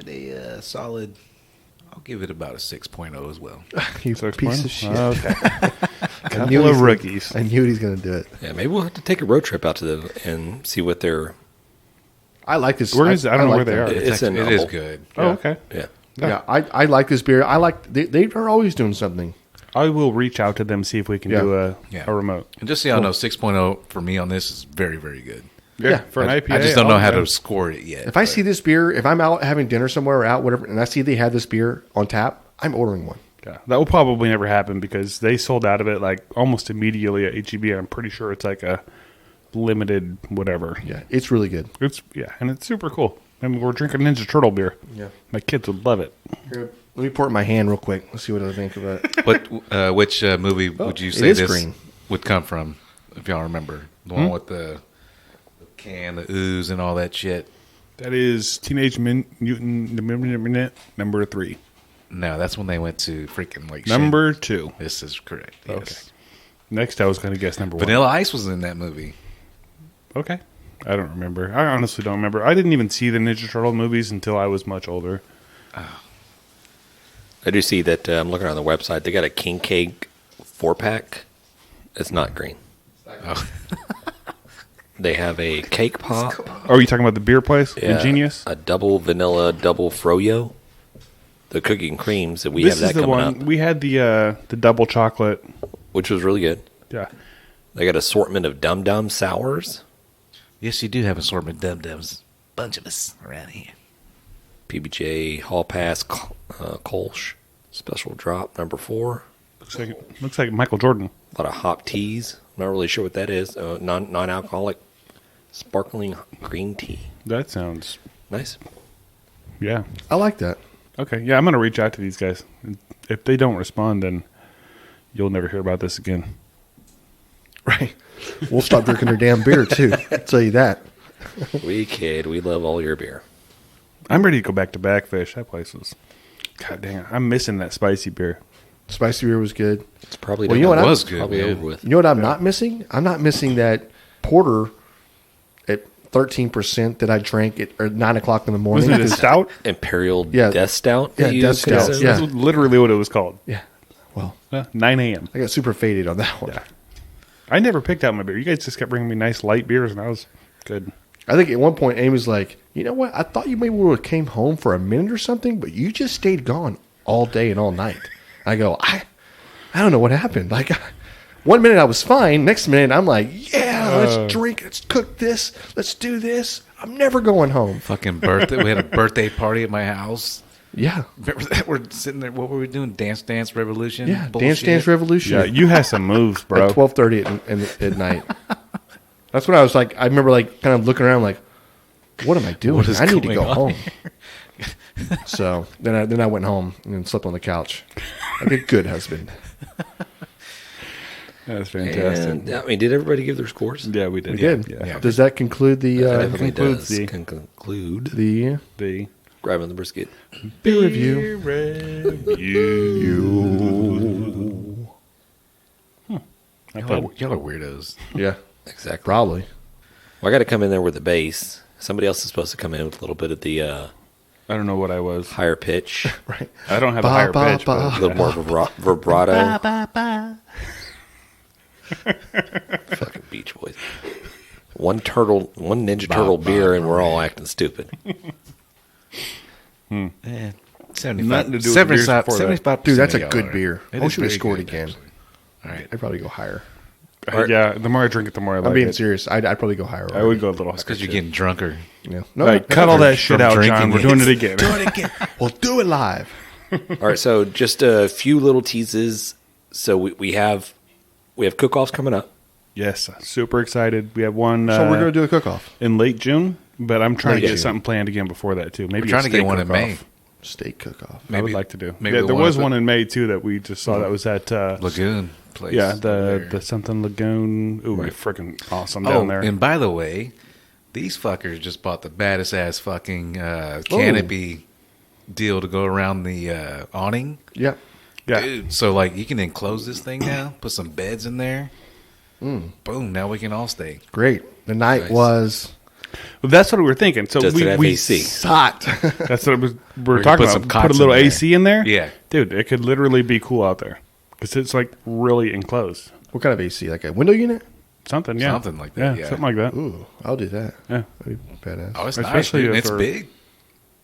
a solid. I'll give it about a 6.0 as well. You 6 piece points? of shit. Okay. I Couple knew of he's rookies. I knew he's going to do it. Yeah, maybe we'll have to take a road trip out to them and see what they're. I like this. Where is it? I don't know like where they them. are. It's in It is Humble. good. Oh, okay. Yeah. Yeah, I like this beer. I like they are always doing something. I will reach out to them, see if we can Yeah. do a Yeah. remote. And just so y'all know, 6.0 for me on this is very, very good. Yeah, For an IPA. I just don't know how I'll- to score it yet. If I see this beer, if I'm out having dinner somewhere or out, whatever, and I see they have this beer on tap, I'm ordering one. Yeah, that will probably never happen because they sold out of it like almost immediately at HEB. I'm pretty sure it's like a limited whatever. Yeah, it's really good. It's and it's super cool. I mean, we're drinking Ninja Turtle beer. Yeah. My kids would love it. Here, let me pour it in my hand real quick. Let's see what I think of it. Which movie would you it say is this green. would come from, if y'all remember? The one with the can, the ooze, and all that shit. That is Teenage Mutant Ninja number 3. No, that's when they went to freaking like Number 2. This is correct. Okay. Yes. Next, I was going to guess number 1. Vanilla Ice was in that movie. Okay. I don't remember. I honestly don't remember. I didn't even see the Ninja Turtle movies until I was much older. I do see that I'm looking on the website. They got a King Cake 4-pack. It's not green. Oh. They have a cake pop. Oh, are you talking about the beer place? Yeah, Ingenious? a double vanilla, double froyo. The cookie and creams that we This have is that the coming one. up, We had the double chocolate. which was really good. Yeah. They got assortment of Dum Dum sours, Yes, you do have assortment dum-dums. Bunch of us around here. PBJ Hall Pass Kolsch Special Drop number 4. Looks like Michael Jordan. A lot of hop teas. Not really sure what that is. Non-alcoholic sparkling green tea. That sounds, Nice. yeah. I like that. Okay, yeah, I'm going to reach out to these guys. If they don't respond, then you'll never hear about this again. Right. We'll stop drinking their damn beer too. I'll tell you that. We kid. We love all your beer. I'm ready to go back to Backfish. That place was, god dang it. I'm missing that spicy beer. Spicy beer was good. It's probably Well, you know what? was good, Probably man. over with. You know what I'm not missing? I'm not missing that porter at 13% that I drank at 9 o'clock in the morning. Wasn't it a stout? Imperial Yeah. Death Stout. Yeah, that you Death Stout, consume? yeah. That's literally what it was called. Yeah. Well, 9 a.m. I got super faded on that one. Yeah. I never picked out my beer. You guys just kept bringing me nice light beers, and I was good. I think at one point Amy was like, you know what? I thought you maybe would have came home for a minute or something, but you just stayed gone all day and all night. I go, I don't know what happened. Like, one minute I was fine. Next minute I'm like, yeah, let's drink. Let's cook this. Let's do this. I'm never going home. Fucking birthday. We had a birthday party at my house. Yeah. Remember that? We're sitting there. What were we doing? Dance Revolution? Yeah. Bullshit. Dance Revolution. Yeah, you had some moves, bro. At 12:30 at night. That's when I was like, I remember like kind of looking around like, what am I doing? What is I need to going go on home. So then I went home and slept on the couch like a good husband. That's fantastic. And, I mean, did everybody give their scores? Yeah, we did. We did. Yeah. Does that conclude the Definitely concludes does the- conclude the grabbing the brisket. beer review? Y'all are weirdos. Yeah, Exactly. probably. Well, I got to come in there with the bass. Somebody else is supposed to come in with a little bit of the I don't know what I was. higher pitch, Right. I don't have a Ba, higher ba, pitch. ba. But a little more vibrato. Fucking Beach Boys. One Ninja Turtle beer, and we're all acting stupid. Yeah. Nothing to do with 75, beers before that. 75%. Dude, that's of a y'all good are. beer. It I is should have very scored good, again. actually. All right. I'd probably go higher. Yeah, the more I drink it, the more I like I'm being it. serious. I'd probably go higher. I would go a little It's because higher. you're getting drunker. Yeah. Like, cut all that shit from out, drinking John. We're it. doing it again. Do it again. We'll do it live. All right, so just a few little teases. So we have cook-offs coming up. Yes, super excited. We have one So we're going to do a cook-off. in late June, but I'm trying Late to get June. something planned again before that, too. Maybe We're trying a to get steak one in May. cook-off. Steak cook-off. I would like to do. maybe Yeah, the there one was at the- one in May, too, that we just saw. That was at Lagoon place. yeah, over the there. something Lagoon. Ooh, freaking awesome Oh, down there. and by the way, these fuckers just bought the baddest ass fucking canopy deal to go around the awning. Yeah. Yeah, Dude, so like you can enclose this thing now, put some beds in there. Boom! Now we can all stay. Great. The night Nice. was well, that's what we were thinking. So Does it have AC? hot. That's what we were can talking put some about. cots Put a little in there. AC in there. Yeah. dude, it could literally be cool out there because it's like really enclosed. What kind of AC? Like a window unit? Something, yeah, Something like that, yeah. something like that. Ooh, I'll do that. Yeah. That'd be badass. Oh, it's nice. Especially Dude. if It's we're- big.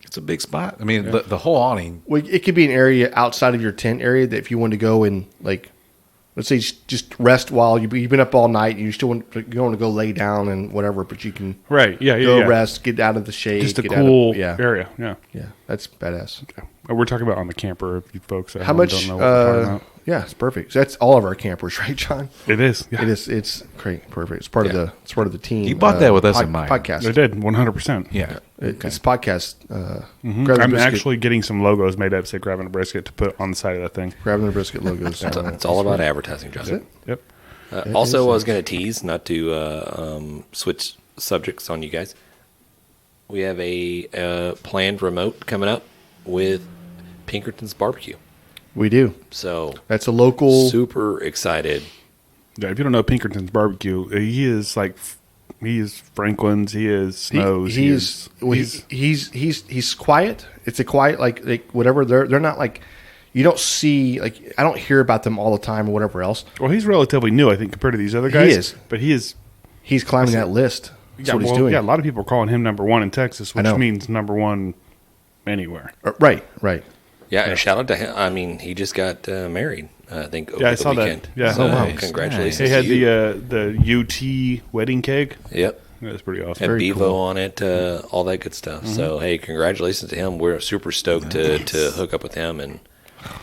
It's a big spot. I mean, the whole awning. Well, it could be an area outside of your tent area that if you want to go and like, let's say just rest while you've been up all night and you still want to go lay down and whatever, but you can Right? Yeah, yeah, go yeah. rest, get out of the shade, Just a get cool out of, yeah, area. Yeah. yeah, that's badass. We're talking about on the camper. If you folks at How home much? don't know what we're talking about. Yeah, it's perfect. So that's all of our campers, right, John? It is. Yeah. It is. It's great, perfect. It's part of Yeah. the team. You bought that with us in mind. Podcast. They did 100%. Yeah. It's podcast. I'm Grabbing the brisket, actually getting some logos made up, say grabbing a brisket to put on the side of that thing. grabbing the brisket logos. It's all about advertising, Justin. Yep. Also, I was going to tease, not to switch subjects on you guys. We have a planned remote coming up with Pinkerton's Barbecue. We do. So That's a local. super excited. Yeah, if you don't know Pinkerton's barbecue, he is Franklin's. He is Snow's. He's quiet. It's a quiet like whatever. They're not like you don't see like I don't hear about them all the time or whatever else. Well, he's relatively new, I think, compared to these other guys. is. But he is. He's climbing that list. That's Yeah, what he's well, doing. yeah, a lot of people are calling him number one in Texas, which know. means number one anywhere. Right. Yeah, and shout out to him. I mean, he just got married, I think, over Yeah, I the saw that. weekend. Yeah. So, Oh, wow. congratulations He had to you. the UT wedding cake. Yep. That's pretty awesome. Had Very Bevo cool. on it, all that good stuff. So, hey, congratulations to him. We're super stoked to hook up with him and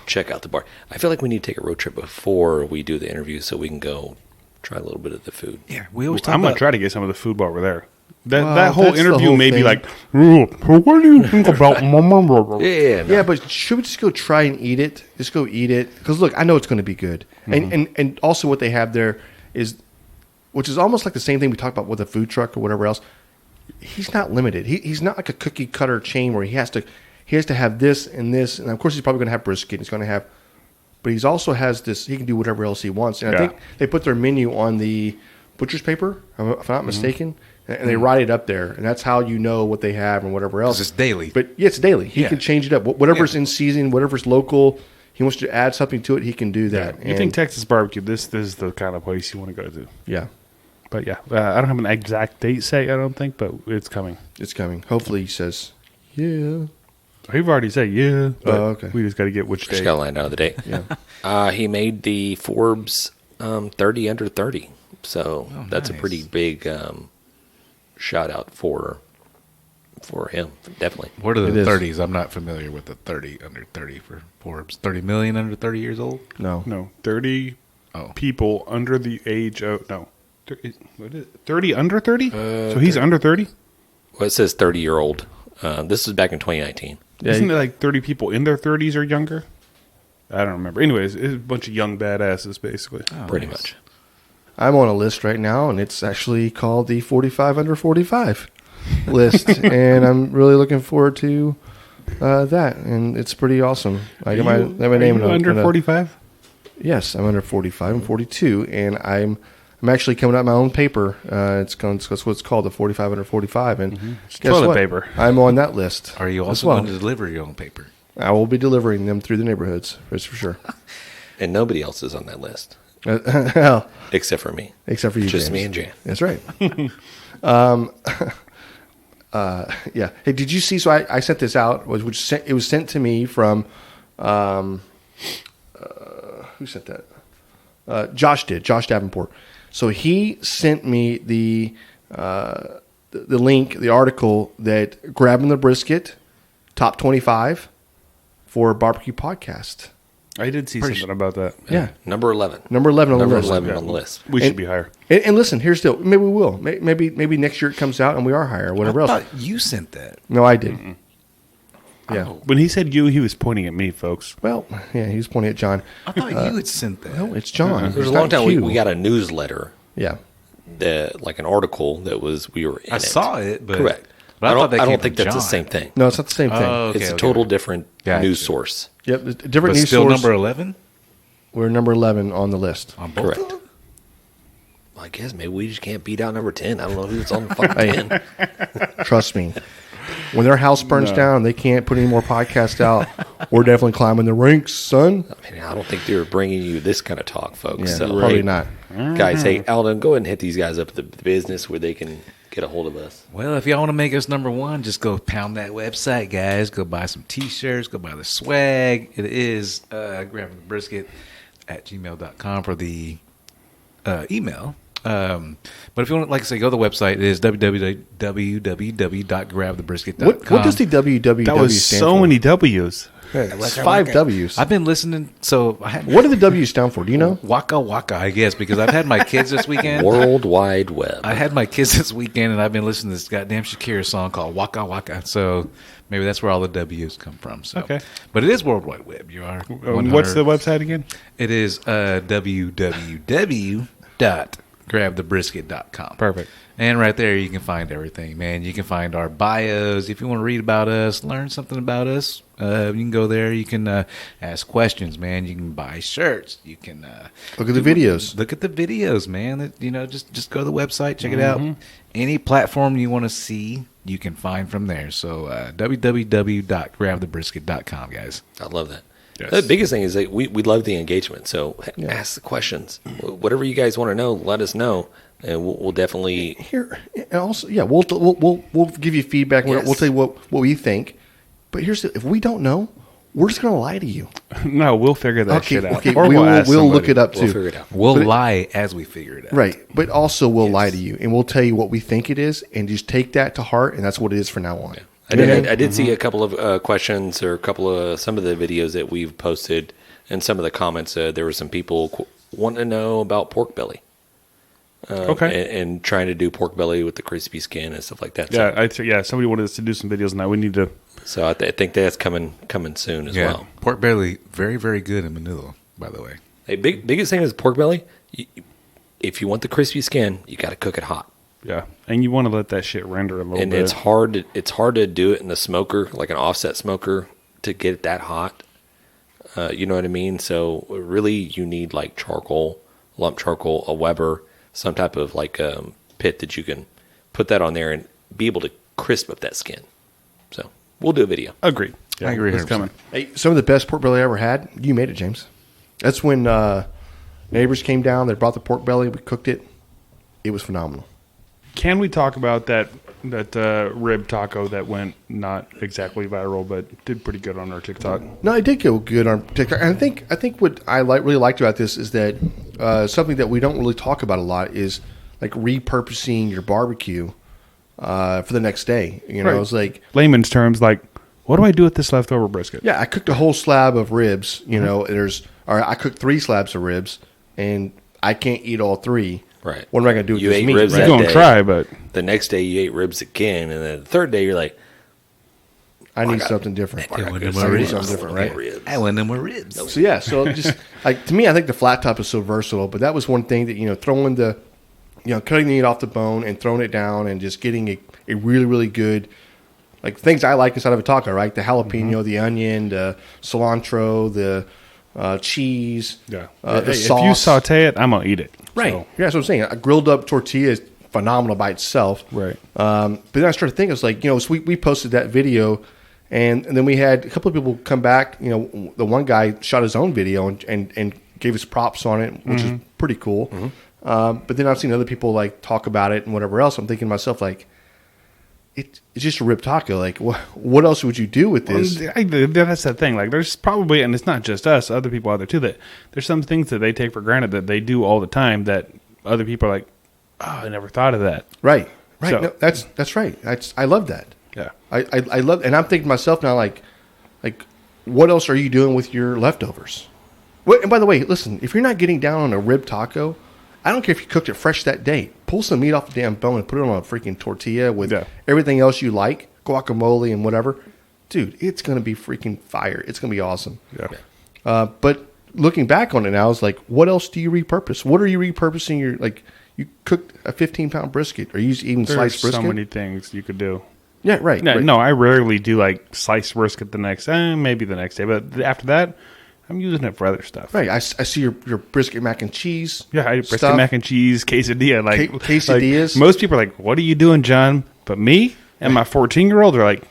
check out the bar. I feel like we need to take a road trip before we do the interview so we can go try a little bit of the food. Yeah. We always talk I'm gonna about. try to get some of the food while we're there. That Well, whole that's the interview whole may be thing. like, "Ooh, what do you think about my mom?" Yeah, Yeah, but should we just go try and eat it? Just go eat it because look, I know it's going to be good. And also what they have there is, which is almost like the same thing we talked about with a food truck or whatever else. He's not limited. He's not like a cookie cutter chain where he has to have this, and of course he's probably going to have brisket. He's going to have, but he's also has this. He can do whatever else he wants. And I Yeah. think they put their menu on the butcher's paper, if I'm not mistaken, and they write it up there, and that's how you know what they have and whatever else. 'Cause it's daily. But yeah, it's daily. He Yeah. can change it up. Whatever's in season, whatever's local. He wants to add something to it. He can do that. You think Texas barbecue? This is the kind of place you want to go to. Yeah, But yeah, I don't have an exact date set. I don't think, but it's coming. it's coming. Hopefully, he says, "Yeah." We've already said yeah. But okay. We just got to get which just date. got to land out of the date. Yeah. He made the Forbes 30 under 30. So that's a nice. pretty big shout out for him, definitely. What are It the is. 30s? I'm not familiar with the 30 under 30 for Forbes. 30 million under 30 years old? No. 30 Oh. people under the age of what is it? 30 under 30. So he's under 30. Well, it says 30-year-old. This is back in 2019. Yeah, Isn't it like 30 people in their 30s or younger? I don't remember. Anyways, it's a bunch of young badasses, basically. Pretty nice. much. I'm on a list right now, and it's actually called the 45 under 45 list, and I'm really looking forward to that. And it's pretty awesome. I got my name in under 45. Yes, I'm under 45. I'm 42, and I'm actually coming out with my own paper. It's what's called the 45 under 45, and guess Toilet what? paper. I'm on that list. Are you as also well. going to deliver your own paper? I will be delivering them through the neighborhoods, that's for sure. And nobody else is on that list Well, except for me. except for you, Just James. me and Jan. That's right. Yeah. Hey, did you see? So I sent this out. It was sent to me from who sent that? Josh did. Josh Davenport. So he sent me the link, the article that Grabbing the Brisket top 25 for barbecue podcast. I did see something about that. Yeah. Number 11. Number 11 on Number the list. 11 on the list. We should be higher. And listen, here's the deal. Maybe we will. Maybe next year it comes out and we are higher or whatever I else. thought you sent that. No, I didn't. Yeah. When he said you, he was pointing at me, folks. Well, yeah, he was pointing at John. I thought you had sent that. No, it's John. There was It's a long not time Q. we got a newsletter, Yeah. like an article that we were in I saw it, but Correct. But I thought that don't came think from that's the John. same thing. No, it's not the same thing. Oh, okay, It's a okay, total okay. different Gotcha. news source. Yep, it's a different But news still source. number 11 We're number 11 on the list. on both. Correct. of them? Well, I guess maybe we just can't beat out number 10. I don't know who's on the fucking Hey. 10. Trust me. When their house burns down and they can't put any more podcasts out, we're definitely climbing the ranks, son. I mean, I don't think they were bringing you this kind of talk, folks. Yeah, so, probably hey, not. Guys, hey, Aldan, go ahead and hit these guys up at the business where they can get a hold of us. Well, if y'all want to make us number one, just go pound that website, guys. Go buy some T-shirts. Go buy the swag. It is grabbing the brisket at gmail.com for the email. But if you want, like I say, go to the website. It is www.grabthebrisket.com. What does the WWW That was stand so for? many W's. It's 5 W's. I've been listening. So I had What do the W's stand for? Do you know? Waka Waka, I guess, because I've had my kids this weekend. World Wide Web. I had my kids this weekend, and I've been listening to this goddamn Shakira song called Waka Waka. So maybe that's where all the W's come from. So. Okay. But it is World Wide Web. You are. What's the website again? It is www.grabthebrisket.com. Perfect. And right there, you can find everything, man. You can find our bios. If you want to read about us, learn something about us, you can go there. You can ask questions, man. You can buy shirts. You can Look at the videos. Look at the videos, man. Just go to the website, check it out. Any platform you want to see, you can find from there. So www.grabthebrisket.com, guys. I love that. Yes. The biggest thing is that we love the engagement. So ask the questions. Whatever you guys want to know, let us know. And we'll definitely Here, and also, yeah, we'll give you feedback. Yes. We'll tell you what we think. But here's if we don't know, we're just going to lie to you. No, we'll figure that shit out. Okay, Or we'll ask we'll somebody. look it up too. we'll figure it out. We'll But it- lie as we figure it out. Right, but also we'll lie to you, and we'll tell you what we think it is, and just take that to heart, and that's what it is from now on. I did see a couple of questions or some of the videos that we've posted and some of the comments. There were some people wanting to know about pork belly. Okay. And trying to do pork belly with the crispy skin and stuff like that. So, Yeah, somebody wanted us to do some videos on that. We need to. so I think that's coming soon as well. Pork belly, very, very good in Manila, by the way. Hey, biggest thing is pork belly. If you want the crispy skin, you got to cook it hot. Yeah, and you want to let that shit render a little And bit. it's hard. It's hard to do it in the smoker, like an offset smoker, to get it that hot. You know what I mean? So really, you need like charcoal, lump charcoal, a Weber, some type of like pit that you can put that on there and be able to crisp up that skin. So we'll do a video. Agreed. Yeah, I agree It's 100%. coming. Hey, some of the best pork belly I ever had. You made it, James. That's when neighbors came down. They brought the pork belly. We cooked it. It was phenomenal. Can we talk about that rib taco that went not exactly viral, but did pretty good on our TikTok? No, it did go good on TikTok. And I think what I really liked about this is that something that we don't really talk about a lot is like repurposing your barbecue for the next day. You know, Right. it's like, Layman's terms, like, what do I do with this leftover brisket? yeah, I cooked a whole slab of ribs. You know, I cooked 3 slabs of ribs, and I can't eat all 3. Right. What am I going to do with You this ate meat? ribs right? You're that going to day. try, but The next day you ate ribs again, and then the third day you're like, I need got- something different. I got want good them I need ribs. something different, right? ribs. I want them with ribs. So yeah, so just like to me, I think the flat top is so versatile. But that was one thing that throwing cutting the meat off the bone and throwing it down and just getting a really really good like things I like inside of a taco, right? The jalapeno, the onion, the cilantro, the cheese, yeah. the Hey, sauce. if you saute it, I'm going to eat it. Right. So, Yeah, that's what I'm saying. A grilled up tortilla is phenomenal by itself. Right. But then I started thinking, it's like, so we posted that video, and then we had a couple of people come back. The one guy shot his own video and gave us props on it, which is pretty cool. But then I've seen other people like talk about it and whatever else. I'm thinking to myself, like, it's just a rib taco. Like, what else would you do with this? That's the thing. Like, there's probably, and it's not just us, other people out there too, that there's some things that they take for granted that they do all the time that other people are like, oh, I never thought of that. Right. Right. So- No, that's right. I love that. Yeah. I love, and I'm thinking to myself now, like, what else are you doing with your leftovers? What, and by the way, listen, if you're not getting down on a rib taco, I don't care if you cooked it fresh that day. Pull some meat off the damn bone and put it on a freaking tortilla with everything else you like, guacamole and whatever. Dude, it's going to be freaking fire. It's going to be awesome. Yeah. But looking back on it now, it's like, what else do you repurpose? What are you repurposing? You cooked a 15-pound brisket, or you even There's sliced brisket? so many things you could do. Yeah, right. No, right. no, I rarely do like sliced brisket the next, maybe the next day, but after that, I'm using it for other stuff. Right. I see your brisket mac and cheese. Yeah, I brisket stuff. mac and cheese, quesadilla. Like quesadillas. Like, most people are like, "What are you doing, John?" But me and my 14-year-old are like,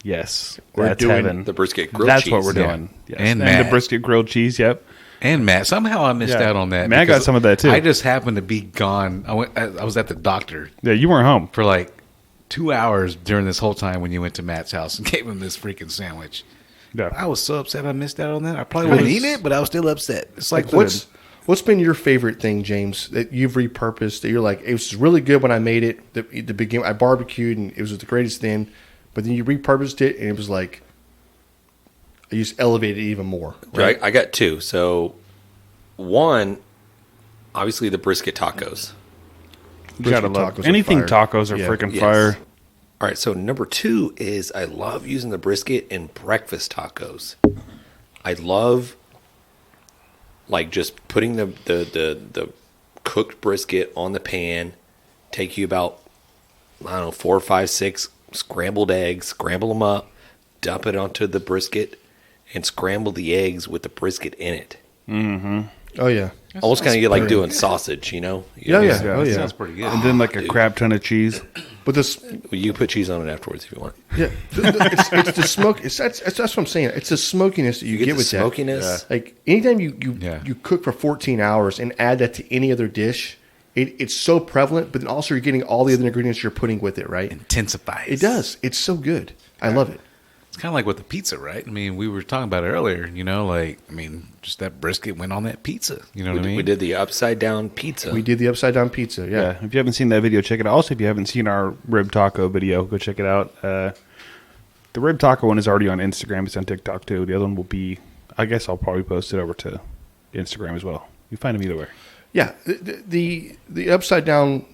"Yes, We're that's doing heaven. the brisket grilled That's cheese. what we're Yeah. doing." Yes. And the Matt. brisket grilled cheese. Yep. And Matt, somehow I missed Yeah. out on that. Matt got because some of that, too. I just happened to be gone. I was at the doctor Yeah, you weren't home. for like 2 hours during this whole time when you went to Matt's house and gave him this freaking sandwich. Yeah. I was so upset I missed out on that. I probably wouldn't eat it, but I was still upset. It's like, What's been your favorite thing, James, that you've repurposed that you're like, it was really good when I made it. The beginning, I barbecued and it was the greatest thing, but then you repurposed it and it was like, you just elevated it even more. Right. I got two. So, one, obviously the brisket tacos. You gotta Brisket love tacos are anything. fire. Tacos are Yeah. freaking Yes. fire. All right. So, number two is I love using the brisket in breakfast tacos. I love like just putting the cooked brisket on the pan. Take you about, I don't know, 4, 5, 6 scrambled eggs, scramble them up, dump it onto the brisket, and scramble the eggs with the brisket in it. Oh, yeah. Almost kind of get like doing sausage, you know? Yeah, yeah. Yeah. Oh, yeah. sounds pretty good. And then like a crap ton of cheese. But this, You put cheese on it afterwards if you want. yeah, it's the smoke. That's what I'm saying. It's the smokiness that you, You get the with smokiness. that. Like anytime you Yeah. cook for 14 hours and add that to any other dish, it's so prevalent. But then also you're getting all the other ingredients you're putting with it, right? Intensifies. It does. It's so good. I love it. It's kind of like with the pizza, right? I mean, we were talking about it earlier, just that brisket went on that pizza. You know what I mean? We did the upside down pizza. We did the upside down pizza. Yeah. Yeah. If you haven't seen that video, check it out. Also, if you haven't seen our rib taco video, go check it out. The rib taco one is already on Instagram. It's on TikTok too. The other one will be, I guess I'll probably post it over to Instagram as well. You find them either way. Yeah, the upside down,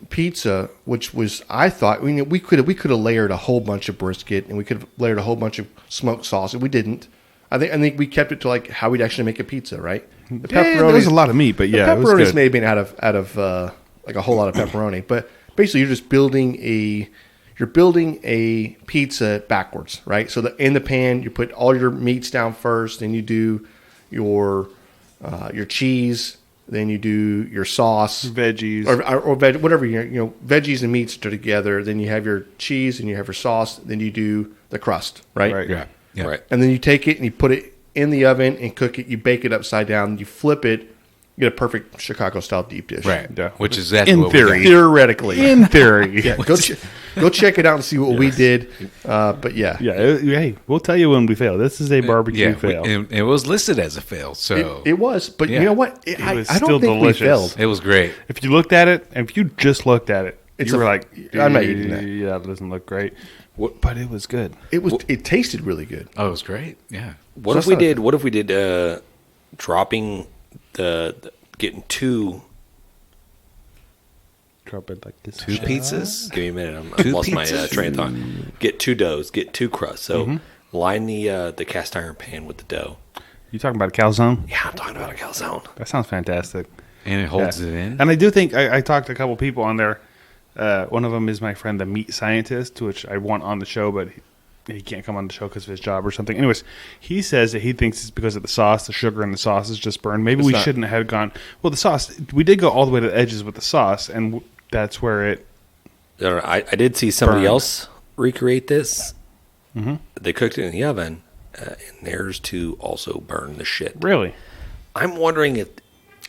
pizza, which was, I thought, we could have layered a whole bunch of brisket and we could have layered a whole bunch of smoked sauce, and we didn't. I think we kept it to like how we'd actually make a pizza, right? The Yeah, there was a lot of meat, but yeah, the it was pepperonis good. may have been out of like a whole lot of pepperoni, but basically you're just building a pizza backwards, right? So in the pan you put all your meats down first, then you do your cheese. Then you do your sauce, Veggies. or whatever veggies and meats are together. Then you have your cheese and you have your sauce. Then you do the crust, right? Right. yeah. Yeah. Right. And then you take it and you put it in the oven and cook it. You bake it upside down. You flip it. You get a perfect Chicago style deep dish. Right. Yeah. Which is exactly In what theory. Theoretically, In theory. yeah. Go check it out and see what we did. But yeah, Hey, we'll tell you when we fail. This is a barbecue fail. And it was listed as a fail, so it was. But Yeah. you know what? was I still don't think delicious. we failed. it was great. If you looked at it, and if you just looked at it, It's you a- were like, I'm not eating that. Yeah, it doesn't look great. But it was good. It tasted really good. Oh, it was great. Yeah. What So if we that's did? What if we did dropping the getting two? Drop it like this. Two pizzas. Give me a minute. Two I've lost my pizzas? train of thought. Get two doughs. Get two crusts. So line the cast iron pan with the dough. You talking about a calzone? Yeah, I'm talking about a calzone. That sounds fantastic. And it holds Yeah. it in. And I do think I talked to a couple people on there. One of them is my friend, the meat scientist, which I want on the show, but he can't come on the show because of his job or something. Anyways, he says that he thinks it's because of the sauce. The sugar in the sauce is just burned. Maybe we not. shouldn't have gone. Well, the sauce, we did go all the way to the edges with the sauce, and that's where it. I did see somebody Burned. else recreate this. Mm-hmm. They cooked it in the oven, and theirs to also burn the shit. Really? I'm wondering if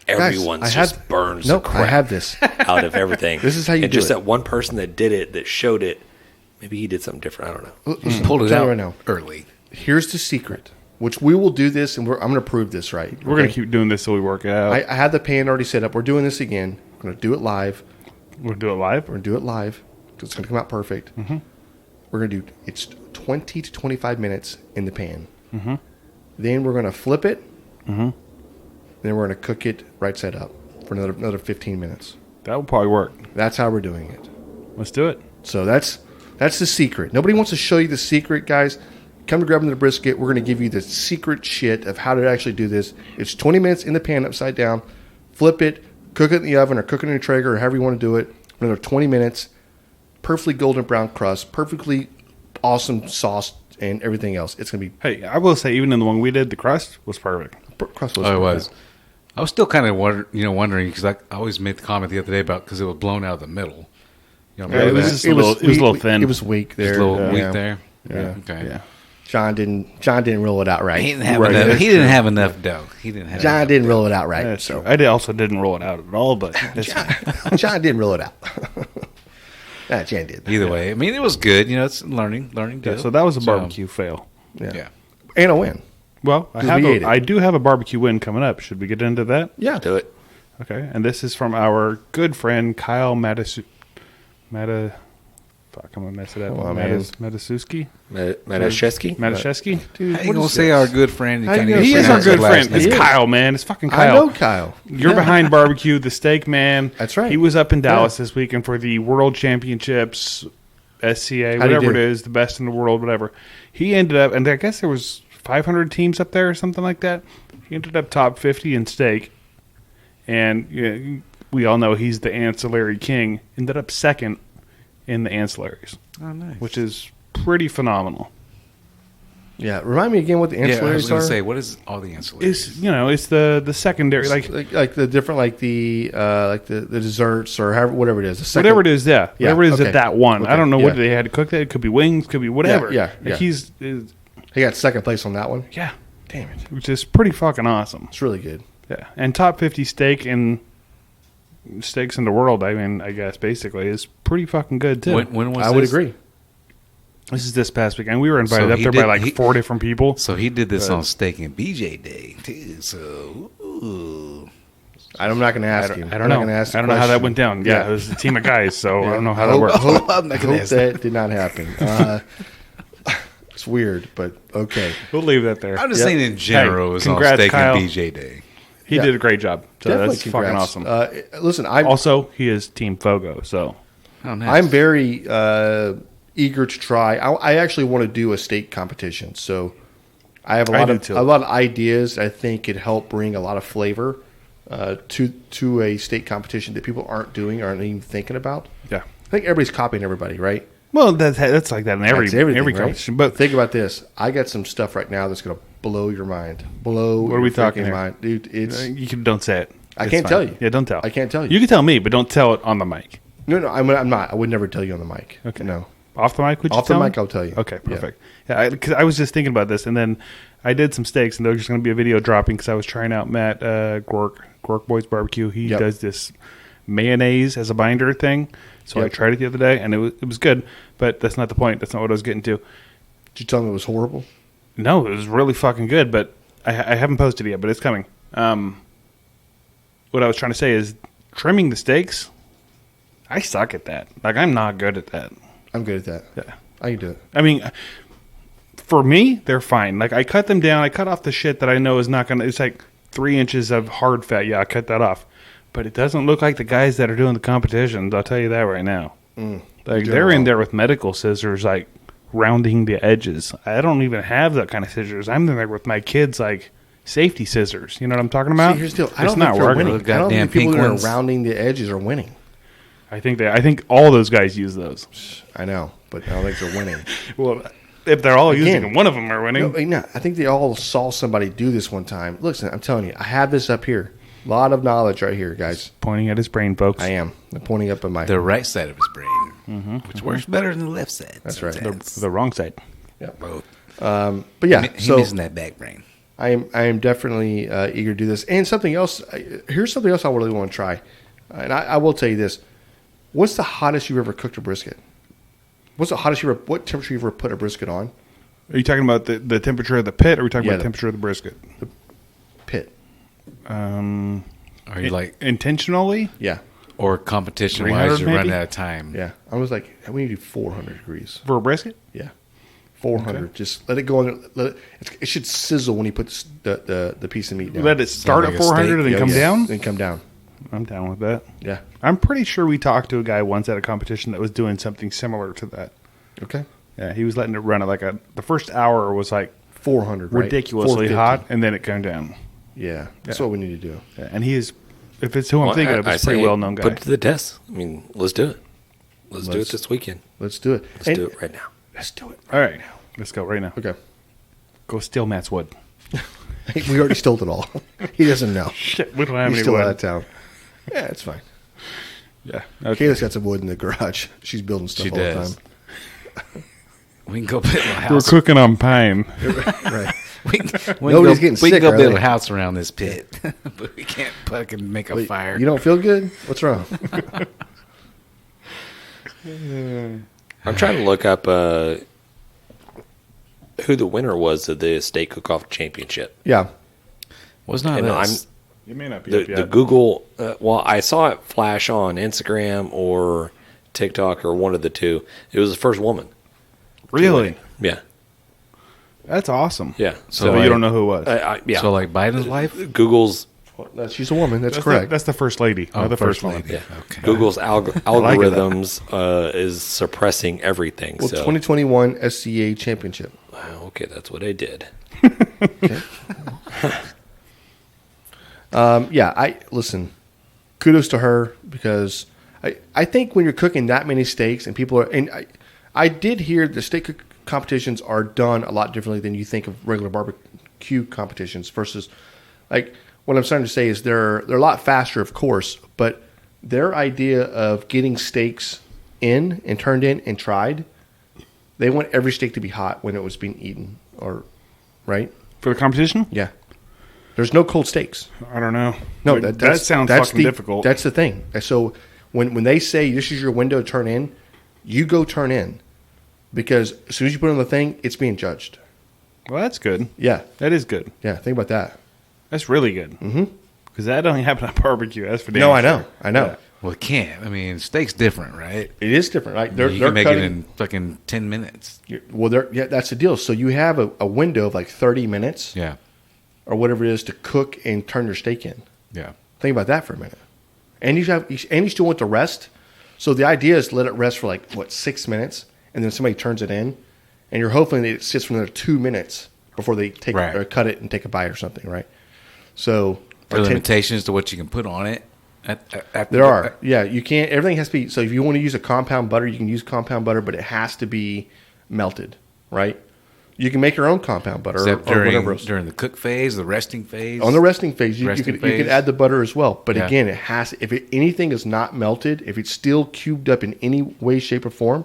everyone's I just have- burns Nope, the I crap have this. out of everything. This is how you and do just it. that one person that did it, that showed it, maybe he did something different. I don't know. Listen, Pulled it tell you out right now. early. Here's the secret. which we will do this, and I'm going to prove this right. We're going to keep doing this till we work it out. I have the pan already set up. We're doing this again. We're going to do it live. We'll do it live? We're going to do it live. It's going to come out perfect. Mm-hmm. We're going to do, it's 20 to 25 minutes in the pan. Mm-hmm. Then we're going to flip it. Mm-hmm. Then we're going to cook it right side up for another 15 minutes. That will probably work. That's how we're doing it. Let's do it. So that's the secret. Nobody wants to show you the secret, guys. Come to Grab the Brisket. We're going to give you the secret shit of how to actually do this. It's 20 minutes in the pan upside down. Flip it, cook it in the oven or cook it in a Traeger or however you want to do it. Another 20 minutes. Perfectly golden brown crust. Perfectly awesome sauce and everything else. It's going to be... Hey, I will say, even in the one we did, the crust was perfect. Crust was Oh, it perfect. was. I was still kind of wondering because I always made the comment the other day about because it was blown out of the middle. You know, Yeah, it was just a little thin. It was weak there. Just a little weak there. Yeah. Okay. Yeah. John didn't roll it out right. He didn't have Right, enough. that's He didn't have enough dough. He didn't have. John enough didn't dough. roll it out right. That's So true. I also didn't roll it out at all, but it's fine. John didn't roll it out. Nah, Jan did. Either way, I mean, it was good. You know, it's learning deal. Yeah, so that was a barbecue fail. Yeah. And a win. Well, I do have a barbecue win coming up. Should we get into that? Yeah. Do it. Okay, and this is from our good friend Kyle Fuck, I'm gonna mess it up. Well, man. Matasuski? Madashevsky? Matashevsky? Dude, How you what gonna is say this? our good friend? You How you can't gonna even He is say our that? good pronounce his friend. last It's He is. Kyle, man. It's fucking I Kyle. know Kyle. You're Yeah. behind barbecue, the steak man. That's right. He was up in Dallas this weekend for the World Championships, SCA, How'd he whatever it do? is, the best in the world, whatever. He ended up, and I guess there was 500 teams up there or something like that. He ended up top 50 in steak, and we all know he's the ancillary king. Ended up second in the ancillaries, Oh, nice. which is pretty phenomenal. Yeah. Remind me again what the Yeah, I was ancillaries gonna are. say, what is all the ancillaries? It's the secondary, like like the different like the desserts or however whatever it is. The second, whatever it is, Yeah, whatever it is okay. at that one. Okay, I don't know what yeah. they had to cook that. It could be wings, could be whatever. Yeah, Like he's He got second place on that one. yeah, Damn it. which is pretty fucking awesome. It's really good. Yeah, and top 50 steaks in the world. I mean, I guess basically is pretty fucking good too. when was I would this? agree. This is this past weekend. We were invited So up he there by did- like he- 4 different people. So he did this on Steak and BJ Day too. So ooh. I'm not going to ask you. I I'm don't not know. gonna ask I the don't know how that question. went down. Yeah, it was a team of guys, so I don't know how that hope, worked. Hope, I'm not gonna hope ask that did not happen. It's weird, but okay. We'll leave that there. I'm just saying in general, it was on congrats, Steak Kyle. and BJ Day. He Yeah. did a great job. So Definitely that's congrats. fucking awesome. Listen, I'm Also, he is Team FOGO, so Oh, nice. I'm very eager to try. I actually want to do a steak competition, so I have a I lot do of too. a lot of ideas. I think could help bring a lot of flavor to a steak competition that people aren't even thinking about. yeah. I think everybody's copying everybody, right? Well, that's like that in every That's everything, every right? competition. But think about this. I got some stuff right now that's going to blow your mind. What are we talking here? mind, dude? It's don't say it. I It's can't fine. tell you. Yeah, don't tell. I can't tell you. You can tell me, but don't tell it on the mic. no. I'm not. I would never tell you on the mic. Okay. No. Off the mic, would you Off the tell mic, me? I'll tell you. Okay, Yeah. perfect. Yeah, because I was just thinking about this, and then I did some steaks, and there's going to be a video dropping because I was trying out Matt Gork Boys Barbecue. He Yep. does this mayonnaise as a binder thing. So I Yep. tried it the other day, and it was good. But that's not the point. That's not what I was getting to. Did you tell me it was horrible? No, it was really fucking good, but I haven't posted it yet, but it's coming. What I was trying to say is trimming the steaks. I suck at that. Like, I'm not good at that. I'm good at that. Yeah. I can do it. I mean, for me, they're fine. Like, I cut them down. I cut off the shit that I know is not going to... It's like 3 inches of hard fat. Yeah, I cut that off. But it doesn't look like the guys that are doing the competitions. I'll tell you that right now. Like, they're in there with medical scissors, like, rounding the edges. I don't even have that kind of scissors. I'm in there with my kids, like, safety scissors. You know what I'm talking about? See, here's the deal. I It's don't not think they're working. winning. The I don't goddamn think people pink that are ones. rounding the edges are winning. I think all those guys use those. I know, but I don't think they're winning. Well, if they're all using Again, them, one of them are winning. No, I think they all saw somebody do this one time. Listen, I'm telling you, I have this up here. A lot of knowledge right here, guys. Pointing at his brain, folks. I am. I'm pointing up at my... the right side of his brain, which works better than the left side. That's right. sometimes. The wrong side. Both. But yeah, He so missing that back brain. I am definitely eager to do this. And something else, here's something else I really want to try. And I will tell you this. What's the hottest you've ever cooked a brisket? What's the hottest what temperature you've ever put a brisket on? Are you talking about the temperature of the pit, or are we talking about the temperature of the brisket? Pit. Are you like intentionally? Yeah. or competition 300 wise? You're maybe? running out of time. Yeah. I was like, we need to do 400 degrees. For a brisket? Yeah. 400. Okay. Just let it go on. It should sizzle when you put the piece of meat down. Let it start like at a 400 steak. and then Yeah, come yeah. down? Then come down. I'm down with that. Yeah. I'm pretty sure we talked to a guy once at a competition that was doing something similar to that. Okay. Yeah, he was letting it run at like the first hour was like 400. Right? ridiculously 450. hot, and then it came down. Yeah. That's Yeah. what we need to do. Yeah, and he is, if it's who I'm thinking of, it's a pretty well known guy. Put it to the test. I mean, let's do it. Let's do it this weekend. Let's do it. Let's do it right now. Let's do it. All right, let's go right now. Okay. Go steal Matt's wood. We already stole it all. He doesn't know. Shit, we don't have He's any still wood. out of town. Yeah, it's fine. Yeah. Okay. Kayla's got some wood in the garage. She's building stuff She all does. the We can go build a We're house. cooking on pine. time. Right. We can Nobody's go, getting we sick, can go are build they? a house around this pit, but we can't fucking make a Wait, fire. You don't feel good? What's wrong? I'm trying to look up who the winner was of the Steak Cook-Off Championship. Yeah. Was not And us. You may not be The, up yet. the Google, well, I saw it flash on Instagram or TikTok or one of the two. It was the first woman. Really? Yeah. That's awesome. Yeah. So like- you don't know who it was. Yeah. So like Biden's wife. Google's She's a woman. That's That's correct. that's the first lady, Oh, not the first first, one. lady. yeah. Okay. Google's like it, algorithms is suppressing everything. Well, so 2021 SCA Championship. Wow, okay, that's what I did. Yeah, listen. Kudos to her because I think when you're cooking that many steaks and people are and I did hear the steak competitions are done a lot differently than you think of regular barbecue competitions versus like what I'm starting to say is they're a lot faster, of course, but their idea of getting steaks in and turned in and tried, they want every steak to be hot when it was being eaten, or right? For the competition? Yeah. There's no cold steaks. I don't know. No, that sounds that's fucking difficult. That's the thing. So when they say this is your window to turn in, you go turn in because as soon as you put it on the thing, it's being judged. Well, that's good. Yeah, That is good. yeah. Think about that. That's really good. Mm-hmm. Because that only happen at barbecue. That's for damn No, I sure. know, I know. Yeah. Well, it can't. I mean, steak's different, right? It is different, right? They're You can make cutting, it in fucking 10 minutes. yeah, that's the deal. So you have a window of like 30 minutes Yeah. or whatever it is to cook and turn your steak in. Yeah. Think about that for a minute. And you still want to rest. So the idea is to let it rest for like 6 minutes, and then somebody turns it in, and you're hoping that it sits for another 2 minutes before they take Right. or cut it and take a bite or something, right? So There are or 10 limitations to what you can put on it. there are, yeah. You can't. Everything has to be. So if you want to use a compound butter, you can use compound butter, but it has to be melted, right? You can make your own compound butter Except or whatever else. during the cook phase, the resting phase. On the resting phase, you Resting could phase. add the butter as well. But Yeah. again, it has if anything is not melted, if it's still cubed up in any way, shape, or form,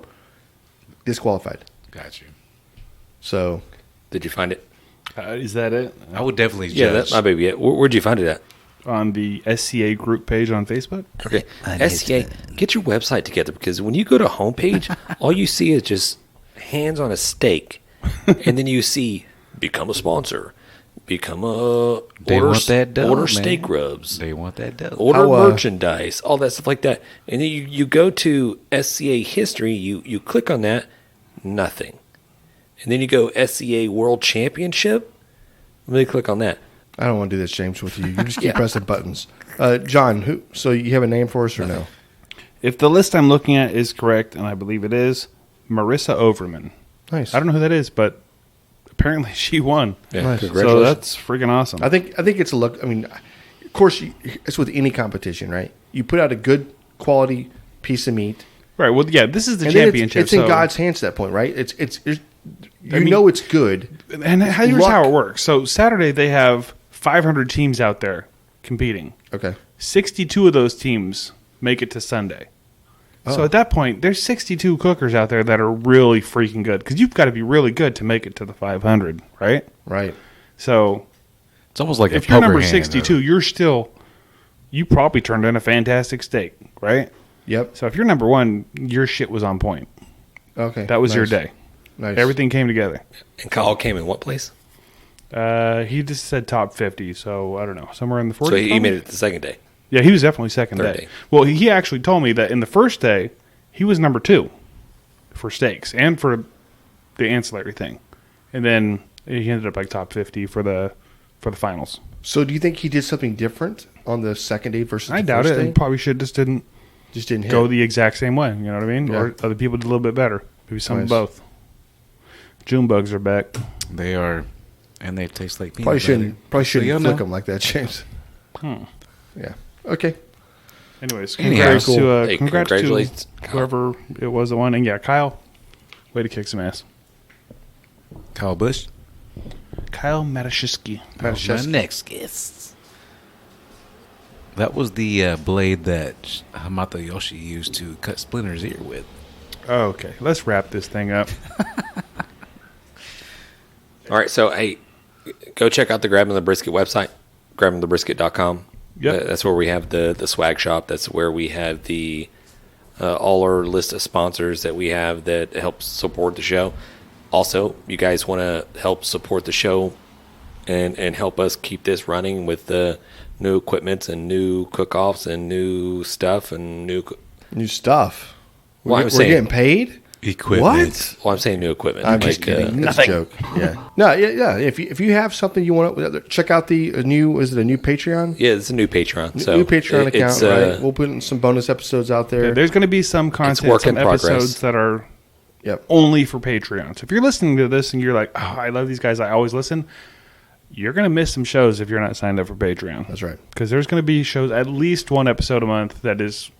disqualified. Got you. So Did you find it? Is that it? I would definitely Yeah, judge. that might be it. Where'd you find it at? On the SCA group page on Facebook? Okay. SCA, get your website together because when you go to homepage, all you see is just hands on a steak. And then you see become a sponsor, become a They order, want that dough, order man. steak rubs, They want that dough. order How, merchandise, all that stuff like that. And then you go to SCA history, you click on that, nothing. And then you go SCA World Championship, let me click on that. I don't want to do this, James, with you. You just keep Yeah. pressing buttons. John, so you have a name for us or no? If the list I'm looking at is correct, and I believe it is, Marissa Overman. Nice. I don't know who that is, but apparently she won. Yeah, Nice. So congratulations. that's freaking awesome. I think it's a look. I mean, of course, it's with any competition, right? You put out a good quality piece of meat, Right. Well, yeah, this is the and then championship. it's in so- God's hands at that point, right? It's I mean- know it's good. And here's luck. how it works. So Saturday they have 500 teams out there competing. Okay. 62 of those teams make it to Sunday. So Oh. at that point, there's 62 cookers out there that are really freaking good because you've got to be really good to make it to the 500, right? Right. So It's almost like if a you're poker number hand, 62, you probably turned in a fantastic steak, right? Yep. So if you're number one, your shit was on point. Okay. That was your Nice. day. Nice. Everything came together. And Kyle came in what place? He just said top 50, so I don't know, somewhere in the 40s. So he probably? made it the second day. Yeah, he was definitely second Third day. day. Well, he actually told me that in the first day, he was number 2 for steaks and for the ancillary thing, and then he ended up like top 50 for the finals. So do you think he did something different on the second day versus I the doubt first it. day? And probably should just didn't Just didn't go hit. the exact same way. You know what I mean? Yeah. Or other people did a little bit better. Maybe some Nice. of both. June bugs are back. They are, and they taste like peanut Probably butter. shouldn't So you'll flick know. them like that, James. Yeah. Okay. Anyways, Anyhow. congrats Very to cool. Hey, congrats congratulations, to Kyle. whoever it was that won. And yeah, Kyle, way to kick some ass. Kyle Busch. Kyle Matashewski. My next guest. That was the blade that Hamato Yoshi used to cut Splinter's ear with. Okay, let's wrap this thing up. All right, so hey, go check out the Grabbing the Brisket website, grabbingthebrisket.com. Yep. That's where we have the swag shop. That's where we have the all our list of sponsors that we have that help support the show. Also, you guys want to help support the show and help us keep this running with the new equipment and new cook-offs and new stuff and new. New stuff. Well, I'm We're saying- getting paid? Equipment. What? Well, I'm saying new equipment. I'm just kidding. That's a joke. Yeah. No, yeah. If you have something you want to check out the new, is it a new Patreon? Yeah, it's a new Patreon. So new Patreon account, it's, right? We'll put in some bonus episodes out there. There's going to be some content, work some in progress. episodes that are Yep. only for Patreon. So if you're listening to this and you're like, oh, I love these guys, I always listen, you're going to miss some shows if you're not signed up for Patreon. That's right. Because there's going to be shows, at least one episode a month that is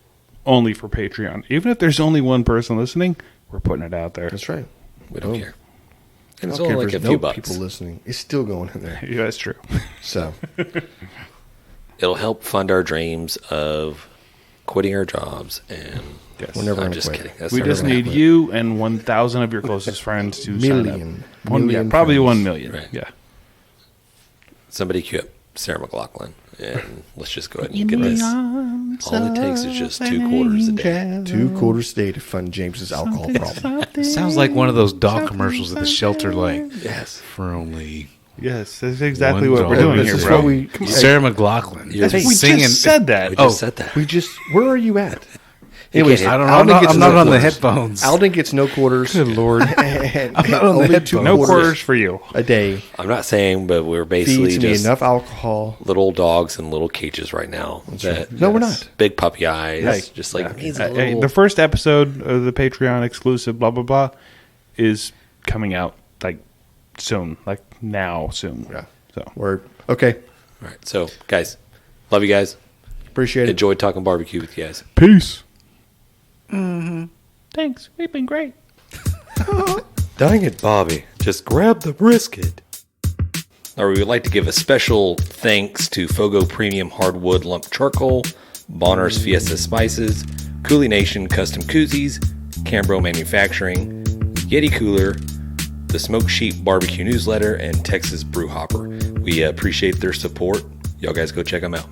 only for Patreon. Even if there's only one person listening, we're putting it out there. That's right. we don't care. And I it's don't care only if like a there's few no bucks. people listening. It's still going in there. Yeah, that's true. So, It'll help fund our dreams of quitting our jobs. And Yes. we're never I'm going to just quit. kidding. That's We never just gonna need happen. you and 1,000 of your closest friends to sign up. Million Probably friends. 1 million. Right. Yeah. Somebody cue up Sarah McLachlan, and let's just go ahead and get this. All it takes is just 2 quarters a day. 2 quarters a day to fund James's alcohol problem. It sounds like one of those dog commercials at the shelter, like, Yes. for only Yes, that's exactly $1. what we're doing This here, is bro. what we. Sarah McLachlan. You're we just singing. just said that. We just said that. We just. Where are you at? You Anyways, can't- I don't know. Alden gets I'm not no on the quarters. headphones. Alden gets no quarters. Good Lord. And I'm not on the only headphones. 2 No quarters quarters for you. a day I'm not saying, but we're basically feeds me just enough alcohol. little dogs in little cages right now. right. No, we're not. Big puppy eyes. Hey, just like needs Hey, a little. the first episode of the Patreon exclusive blah blah blah is coming out like soon, like now soon. Yeah. So Word. Okay. All right. So, guys, love you guys. Appreciate it. Enjoyed talking barbecue with you guys. peace. Thanks. We've been great. Dang it, Bobby. Just grab the brisket. Or we would like to give a special thanks to FOGO Premium Hardwood Lump Charcoal, Bolner's Fiesta Spices, CoolieNation Custom Koozies, Cambro Manufacturing, Yeti Cooler, the Smoke Sheep Barbecue Newsletter, and Texas Brew Hopper. We appreciate their support. Y'all guys go check them out.